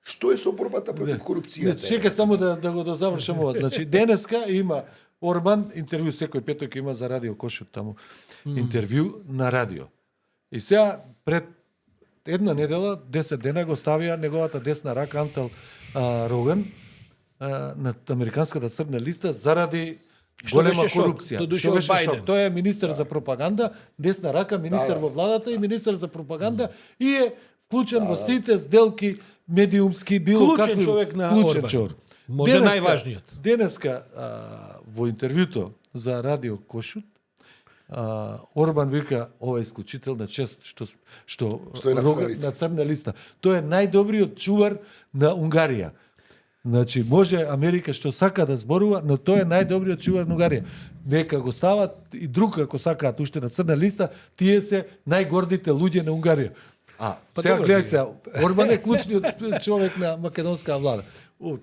Што е со борбата против корупцијата? Чекај само да го дозавршам ова. Значи денеска има Орбан интервју секој петок има за радио Кошут таму. Интервју на радио. И сега пред една недела, 10 дена го ставија неговата десна рака Антел Роган на американската црна листа заради голема беше шок? корупција. Тоа дојде Што од беше Бајден. шок? Тој е министер за пропаганда, десна рака, министер во владата и министер за пропаганда и е вклучен во сите сделки медиумски било Клучен какви човек на клучен Орбан. човек. Може најважниот. Денеска во интервјуто за радио Кошут Орбан вика ова е исклучителна чест што е на црна листа. на црна листа. Тој е најдобриот чувар на Унгарија. Значи, може Америка што сака да зборува, но тој е најдобриот чувар на Унгарија. Нека го стават и друг ако сакаат уште на црна листа, тие се најгордите луѓе на Унгарија. Сега гледај се, Орбан е клучниот човек на македонска влада.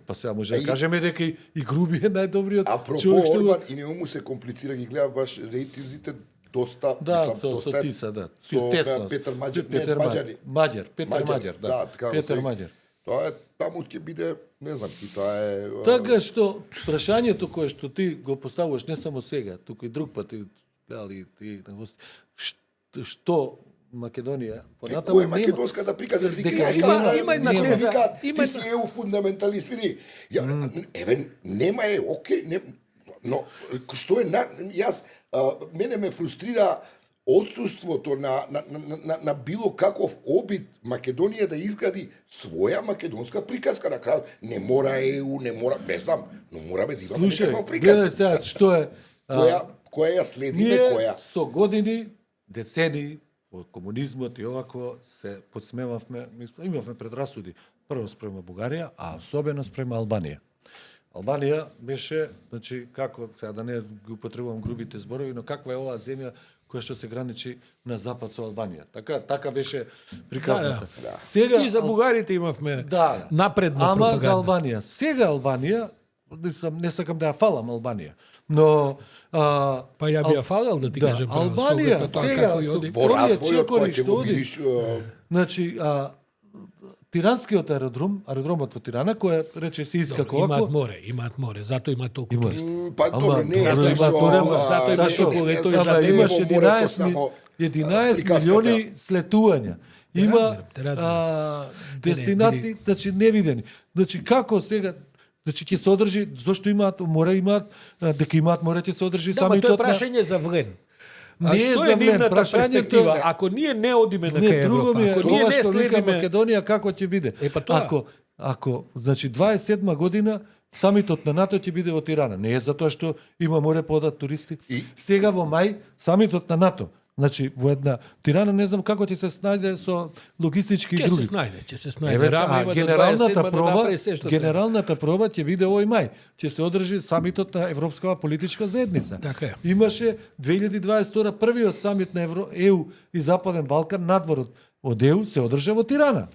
Па сега може да кажеме дека и Груби е најдобриот Апропо човек што Орбан, и не му се комплицира, ги гледав баш рейтинзите доста, да, со доста Тиса, да. со Тесно. Петар Маđар, Петар Маđари. Маđар, Петар Маđар, да. така Петар се- Маđар. Тоа е таму ќе биде, не знам, и тоа е Така што прашањето кое што ти го поставуваш не само сега, туку и друг пат и дали ти што Македонија понатаму кој е македонската приказна? Дека има една теза, Ти си еу фундаменталист, види. Еве нема е, окей, не, но што е јас мене ме фрустрира отсуството на било каков обид Македонија да изгради своја македонска приказка на крајот. Не мора ЕУ, не мора, не знам, но мора да имаме Слушај, некаква приказка. гледај сега што е Која ја следиме, ние која? со години, децени, по комунизмот и овако се подсмевавме, имавме предрасуди прво спрема Бугарија, а особено спрема Албанија. Албанија беше, значи, како, сега да не ги употребувам грубите зборови, но каква е оваа земја која што се граничи на запад со Албанија. Така беше приказната. Да. Сега И за бугарите имавме да, напредна ама пропаганда. за Албанија. Сега Албанија, не сакам да ја фалам Албанија, но Па ја би ја фалал да ти да, кажем право. Албанија, со тоа сега, како и оди. со- Во Оние развојот чекори кој ќе што го оди. видиш, значи, Тиранскиот аеродромот во Тирана, која рече се искако Имаат овако, море, зато има толку Има. туристи. па Ама, добро, не е добро, зашо, има порема, зато има Зашо? толку летови Ама за него имаш морето 11 само, 11 приказката. милиони слетувања. Има те разбирам. дестинации, значи невидени. Значи како сега, значи ќе се одржи, зошто имаат море, имаат дека имаат море ќе се одржи Да, ма тоа е самитот на прашање за влен. Не А е што за е влен, нивната прашањето перспектива? е- Ако ние не одиме на Не, кај друго Европа, ми е ако ние ова не што вика следиме... Македонија како ќе биде. Е, па тоа. Ако значи 27 година самитот на НАТО ќе биде во Тирана. Не е затоа што има море подат туристи. И- Сега во мај самитот на НАТО. Значи во една Тирана не знам како ќе се снајде со логистички и Ќе други. ќе се снајде. Еве, Рама има до 27 генералната да проба, направи се што треба. генералната проба ќе биде овој мај. Ќе се одржи самитот на Европската политичка заедница. Така е. Имаше 2022 првиот самит на ЕУ и Западен Балкан надвор од ЕУ се одржа во Тирана.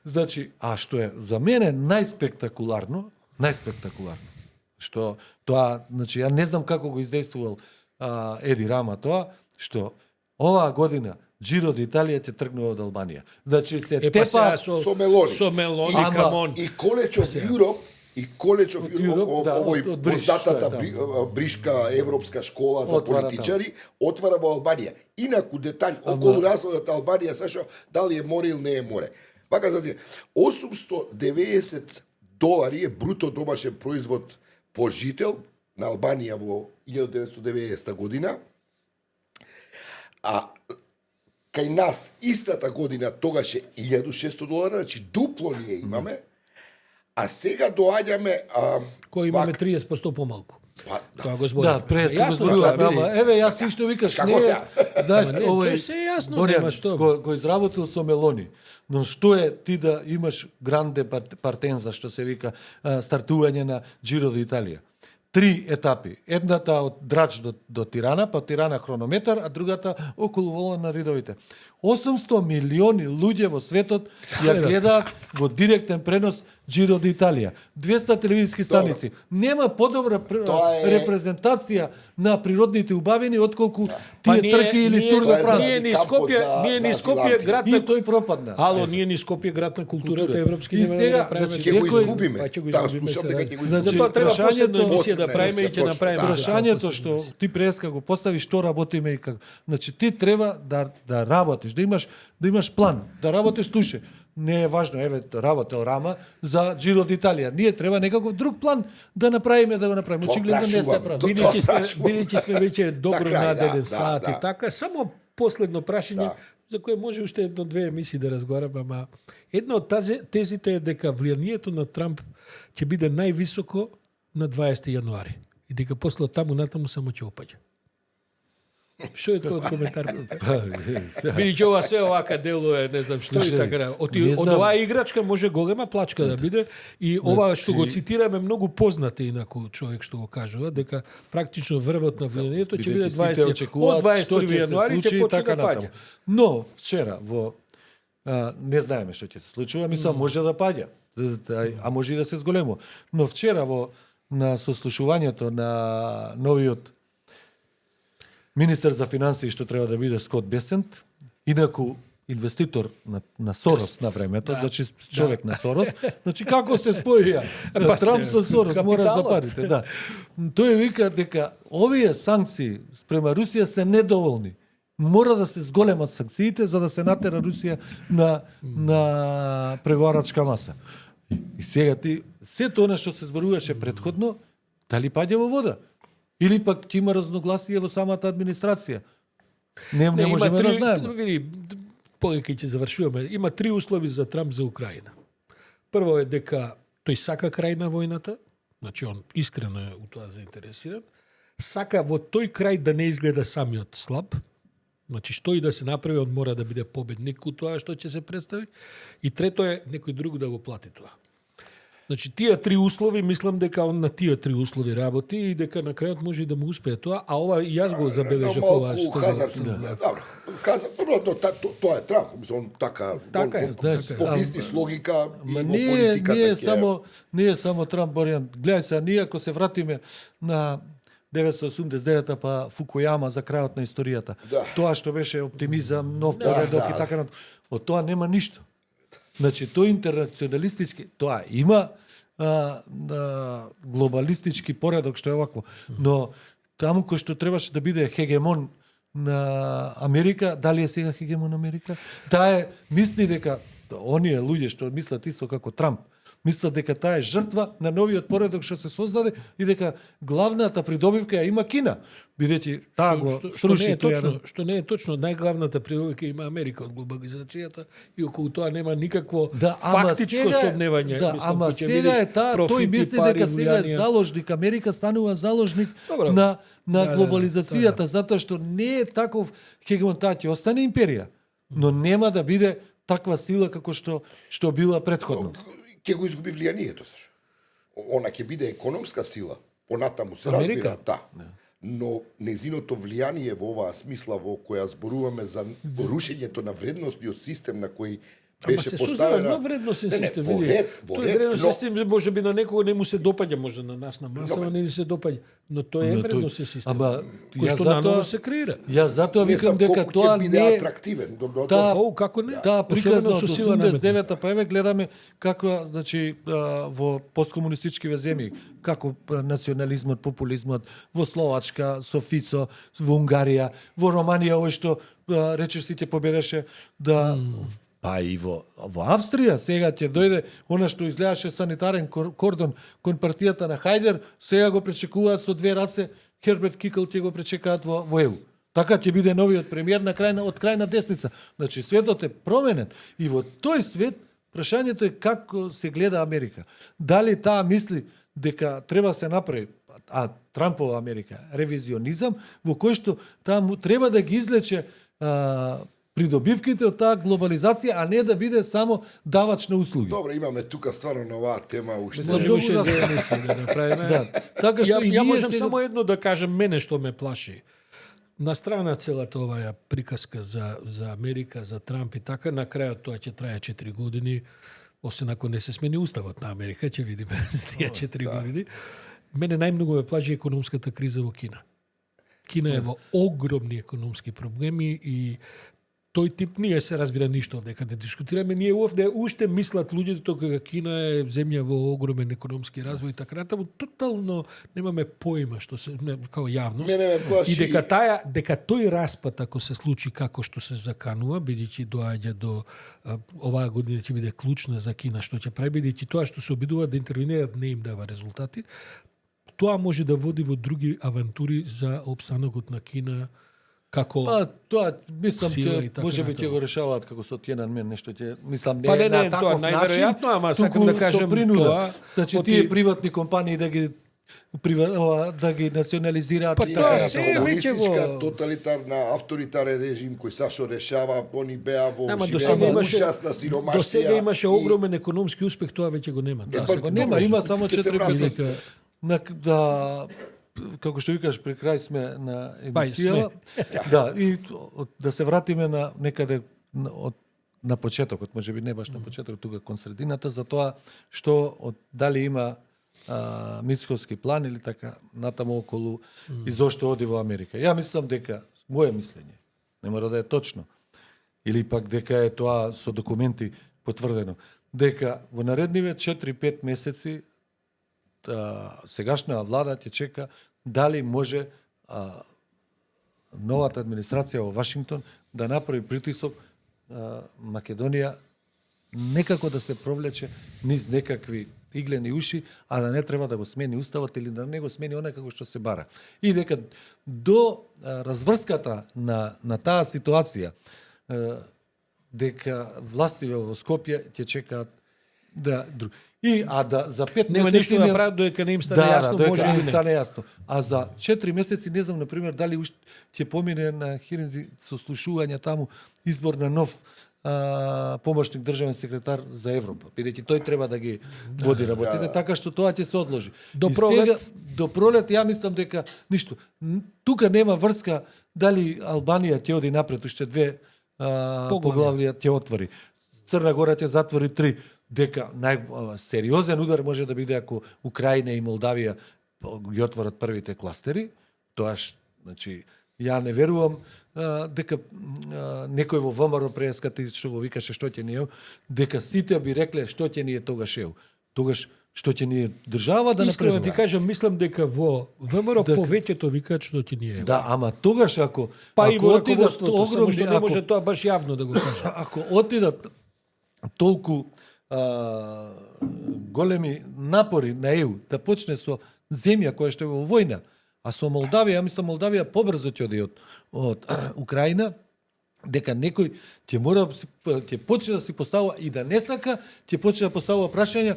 Значи, а што е за мене најспектакуларно, што тоа, значи ја не знам како го издействувал Еди Рама тоа, што оваа година Джиро де Италија ќе тргнува од Албанија. Значи се Па сега тепа со Мелони. Со Мелони, Ама- камон. И Колечов Юроп, и Колечов Од Юроп, Юроп, да, овој од Бриш, познатата тоа е бришка европска школа за Отвара политичари, отвара во Албанија. Инаку детаљ околу развојот на Албанија, Сашо, дали е море или не е море. Пака значи, $890 е бруто домашен производ по жител на Албанија во 1990 година. А кај нас истата година тогаш е $1.600, значи дупло ние имаме. А сега доаѓаме Кој имаме вак- 30% помалку. па, Тоа го зборуваме. Да, преска го Јасно, зборував, да, ама види. еве јас и што викаш, Како не, сега? знаеш, Ама не, овој тоа се е јасно, Боријан нема што. го изработил со Мелони. Но што е ти да имаш гранде партенза, што се вика, стартување на Джиро до Италија? 3 етапи. Едната од Драч до Тирана, па Тирана хронометар, а другата околу Волан на Ридовите. 800 милиони луѓе во светот ја гледаат во директен пренос Джиро до Италија. 200 телевизиски станици. Нема подобра Тоа е- репрезентација на природните убавини отколку Па тие трки или Тур тоа де е Франс. ние ни Кампот Скопје, за- ние ни за Скопје азиланти. град И на тој пропадна. Ало, ние ни Скопје град на културата европски И не можеме сега, да правиме. значи, ќе го Некој- изгубиме. Па ќе го Да, изгубиме слушам се, дека да. ќе го Значи, изгубиме. Затоа треба посебна прашањето- емисија да правиме и ќе точно, направиме. да. Прашањето што ти преска го постави што работиме и како. Значи ти треба да работиш, да имаш план, да работиш туше. Не е важно, еве работел Рама за Джиро де Италија. Ние треба некаков друг план да направиме, да го направиме. Тоа Очигледно не се прашувам. прави. Тоа Бидејќи сме веќе добро На крај, над да, еден да, сат и да. така, само последно прашање Да. за кое може уште едно-две емисии да разговараме, ама една од тезите е дека влијанието на Трамп ќе биде највисоко на 20 јануари и дека после од таму натаму само ќе опаѓа. Што е тоа коментар? Бидејќи ова се овака делува, не знам што и Слушај, така. не Од знам. оваа играчка може голема плачка да биде и ова што го цитираме многу познате инаку човек што го кажува дека практично врвот на влијанието ќе биде Бидејќи сите 20 очекуваат од 21 што ќе се јануари случи ќе и почне така да паѓа. натаму. Но вчера во не знаеме што ќе се случува, мислам може да паѓа, а може и да се зголемо. Но вчера на сослушувањето на новиот министер за финансии што треба да биде Скот Бесент, инаку инвеститор на Сорос на времето, значи човек на Сорос, значи како се споија Па Трамп се, со Сорос, мора за капиталот. парите, да. Тој вика дека овие санкции спрема Русија се недоволни. Мора да се зголемат санкциите за да се натера Русија на преговарачка маса. И сега ти сето она што се зборуваше претходно, дали паѓа во вода? Или пак ќе има разногласие во самата администрација? Не можеме да знаеме. Види, повеќе ќе завршуваме. Има 3 услови за Трамп за Украина. Прво е дека тој сака крај на војната, значи он искрено е у тоа заинтересиран. Сака во тој крај да не изгледа самиот слаб, Значи, што и да се направи, он мора да биде победник у тоа што ќе се представи. И трето е некој друг да го плати тоа. Значи, тие три услови, мислам дека он на тие три услови работи и дека на крајот може и да му успее тоа, а ова и јас го забележав ова Малку што Хазар се. Добро, Хазар, тоа е Трамп, мислам, он така е, по бизнис логика и во не политиката е само не е само Трамп Боријан. Гледај се, ние ако се вратиме на 989 па Фукујама за крајот на историјата. Да. Тоа што беше оптимизам, нов поредок и така натаму. Од тоа нема ништо. Значи, тој интернационалистички, тоа има глобалистички поредок што е овакво, но таму кој што требаше да биде хегемон на Америка, дали е сега хегемон Америка? Таа е, мисли дека оние луѓе што мислат исто како Трамп, мислат дека таа е жртва на новиот поредок што се создаде и дека главната придобивка ја има Кина, бидејќи таа го што не сруши е точно, тој. што не е точно, најглавната придобивка има Америка од глобализацијата и околу тоа нема никакво ама фактичко сега- сомневање. Да, Мислам, ама кој ќе сега е видиш таа, тој профити, мисли пари, дека сега е влијание. заложник, Америка станува заложник Добро. на Да, глобализацијата, затоа што не е таков хегемон, таа ќе остане империја, но нема да биде таква сила како што била претходно. ќе го изгуби влијанието саш. Она ќе биде економска сила, понатаму се Америка? разбира, да. Но незиното влијание во оваа смисла во која зборуваме за рушењето на вредностниот систем на кој Ама беше се создава поставена. нов вредносен систем, во види. ред, Тој вредносен систем може би на некого не му се допаѓа, може на нас на масава не ни се допаѓа, но тој е Но тој- вредносен систем. Ама кој јас што затоа наново се креира. Јас затоа Не знам викам дека колку тоа ќе биде не е атрактивен. Таа- О, како не? Таа приказна Особено од со сила 89-та па еве гледаме како значи во посткомунистичкиве земји како национализмот, популизмот во Словачка, со Фицо, во Унгарија, во Романија овој што речеш си ќе победеше да па и во Австрија сега ќе дојде она што изгледаше санитарен кордон кон партијата на Хајдер, сега го пречекуваат со две раце, Херберт Кикл ќе го пречекаат во ЕУ. Така ќе биде новиот премиер на од крајна десница. Значи светот е променет и во тој свет прашањето е како се гледа Америка. Дали таа мисли дека треба се направи Трампова Америка ревизионизам во кој што таа му треба да ги излече придобивките од таа глобализација, а не да биде само давач на услуги. Добро, имаме тука стварно на оваа тема уште. Може Многу уште да- две емисии да направиме. Да. Така што Ја, и ја ние можам сега- само едно да кажам, мене што ме плаши. На страна целата оваа приказка за Америка, за Трамп и така, на крајот тоа ќе трае 4 години, освен ако не се смени уставот на Америка, ќе видиме за тие 4 години. Мене најмногу ме плаши економската криза во Кина. Кина е во огромни економски проблеми и тој тип ние се разбира ништо дека да дискутираме. Ние овде уште мислат луѓето дека Кина е земја во огромен економски развој и така натаму. Тотално немаме поима што се као јавност. Мене ме плаши И дека тој распад ако се случи како што се заканува, бидејќи доаѓа до оваа година ќе биде клучна за Кина што ќе прави, бидејќи тоа што се обидуваат да интервенираат не им дава резултати. Тоа може да води во други авантури за опстанокот на Кина како Па тоа мислам сила и ќе така може би ќе натаму. го решаваат како со Тиенанмен нешто ќе мислам не Па не, на тоа таков најверојатно, начин, ама сакам туку да со кажем принуда. тоа, Значи оти- тие приватни компании да ги да ги национализираат Па и тоа така се натаму. е веќе комунистичка, во- тоталитарна, авторитарен режим кој Сашо решава, они беа во Ама до живеа сега во имаше ужасна до сиромаштија. сега имаше и- огромен економски успех, тоа веќе го нема. Тоа па, се Го нема, Добро, има само ќе се 4 вратам. години. Да како што викаш при крај сме на емисија. Да, и да се вратиме на некаде на почетокот, можеби не баш на почетокот, тука кон средината, за тоа што дали има Мицковски план или така натаму околу и зошто оди во Америка. Ја мислам дека, моје мислење, не мора да е точно, или пак дека е тоа со документи потврдено, дека во наредниве 4-5 месеци сегашната влада ќе чека дали може новата администрација во Вашингтон да направи притисок Македонија некако да се провлече низ некакви иглени уши, а да не треба да го смени уставот или да не го смени онака како што се бара. И дека до разврската на таа ситуација дека властиве во Скопје ќе чекаат Да, за 5 Нема месеци ништо да прават додека не им стане јасно, може да или не. стане јасно. А за 4 месеци не знам на пример дали уште ќе помине на херинзи со слушувања таму избор на нов помошник државен секретар за Европа, бидејќи тој треба да ги води работите, така што тоа ќе се одложи. До И пролет? сега, до пролет ја мислам дека ништо. Тука нема врска дали Албанија ќе оди напред, уште 2 поглавја ќе отвори. Црна Гора ќе затвори 3, дека сериозен удар може да биде ако Украина и Молдавија ги отворат првите кластери. Тоаш, значи, ја не верувам дека некој во ВМРО преескати што го викаше што ќе ни е, дека сите би рекле што ќе ни е тогаш еу. Тогаш што ќе ни е држава да Искрено напредува. ти кажам, мислам дека во ВМРО повеќето викаат што ти ние. Да, ама тогаш ако Па и ако во отидат раководството, само што не ако- може тоа баш јавно да го каже. ако отидат толку големи напори на ЕУ да почне со земја која што е во војна, а со Молдавија, ја мислам Молдавија побрзо ќе оди од Украина, дека некој ќе мора ќе почне да си поставува и да не сака, ќе почне да поставува прашања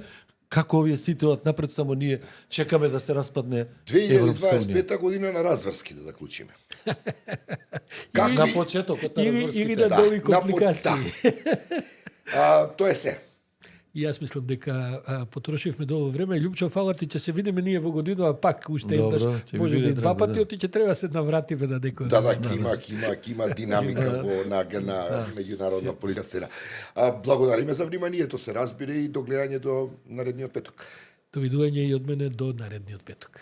како овие сите од напред, само ние чекаме да се распадне Европска унија. 2025 година на разврски да заклучиме. На почетокот на Или разврските. да Да, дови на компликации. Тоа е се. И јас мислам дека потрошивме долго време. Љупчо, фала ти, ќе се видиме ние во годинава пак уште Добро, еднаш, ќе ми може биде би два драго, пати, да. оти ќе треба се навратиме на некој. Да, има динамика во на меѓународна политичка сцена. Благодариме за вниманието, се разбира и до гледање до наредниот петок. Довидување и од мене до наредниот петок.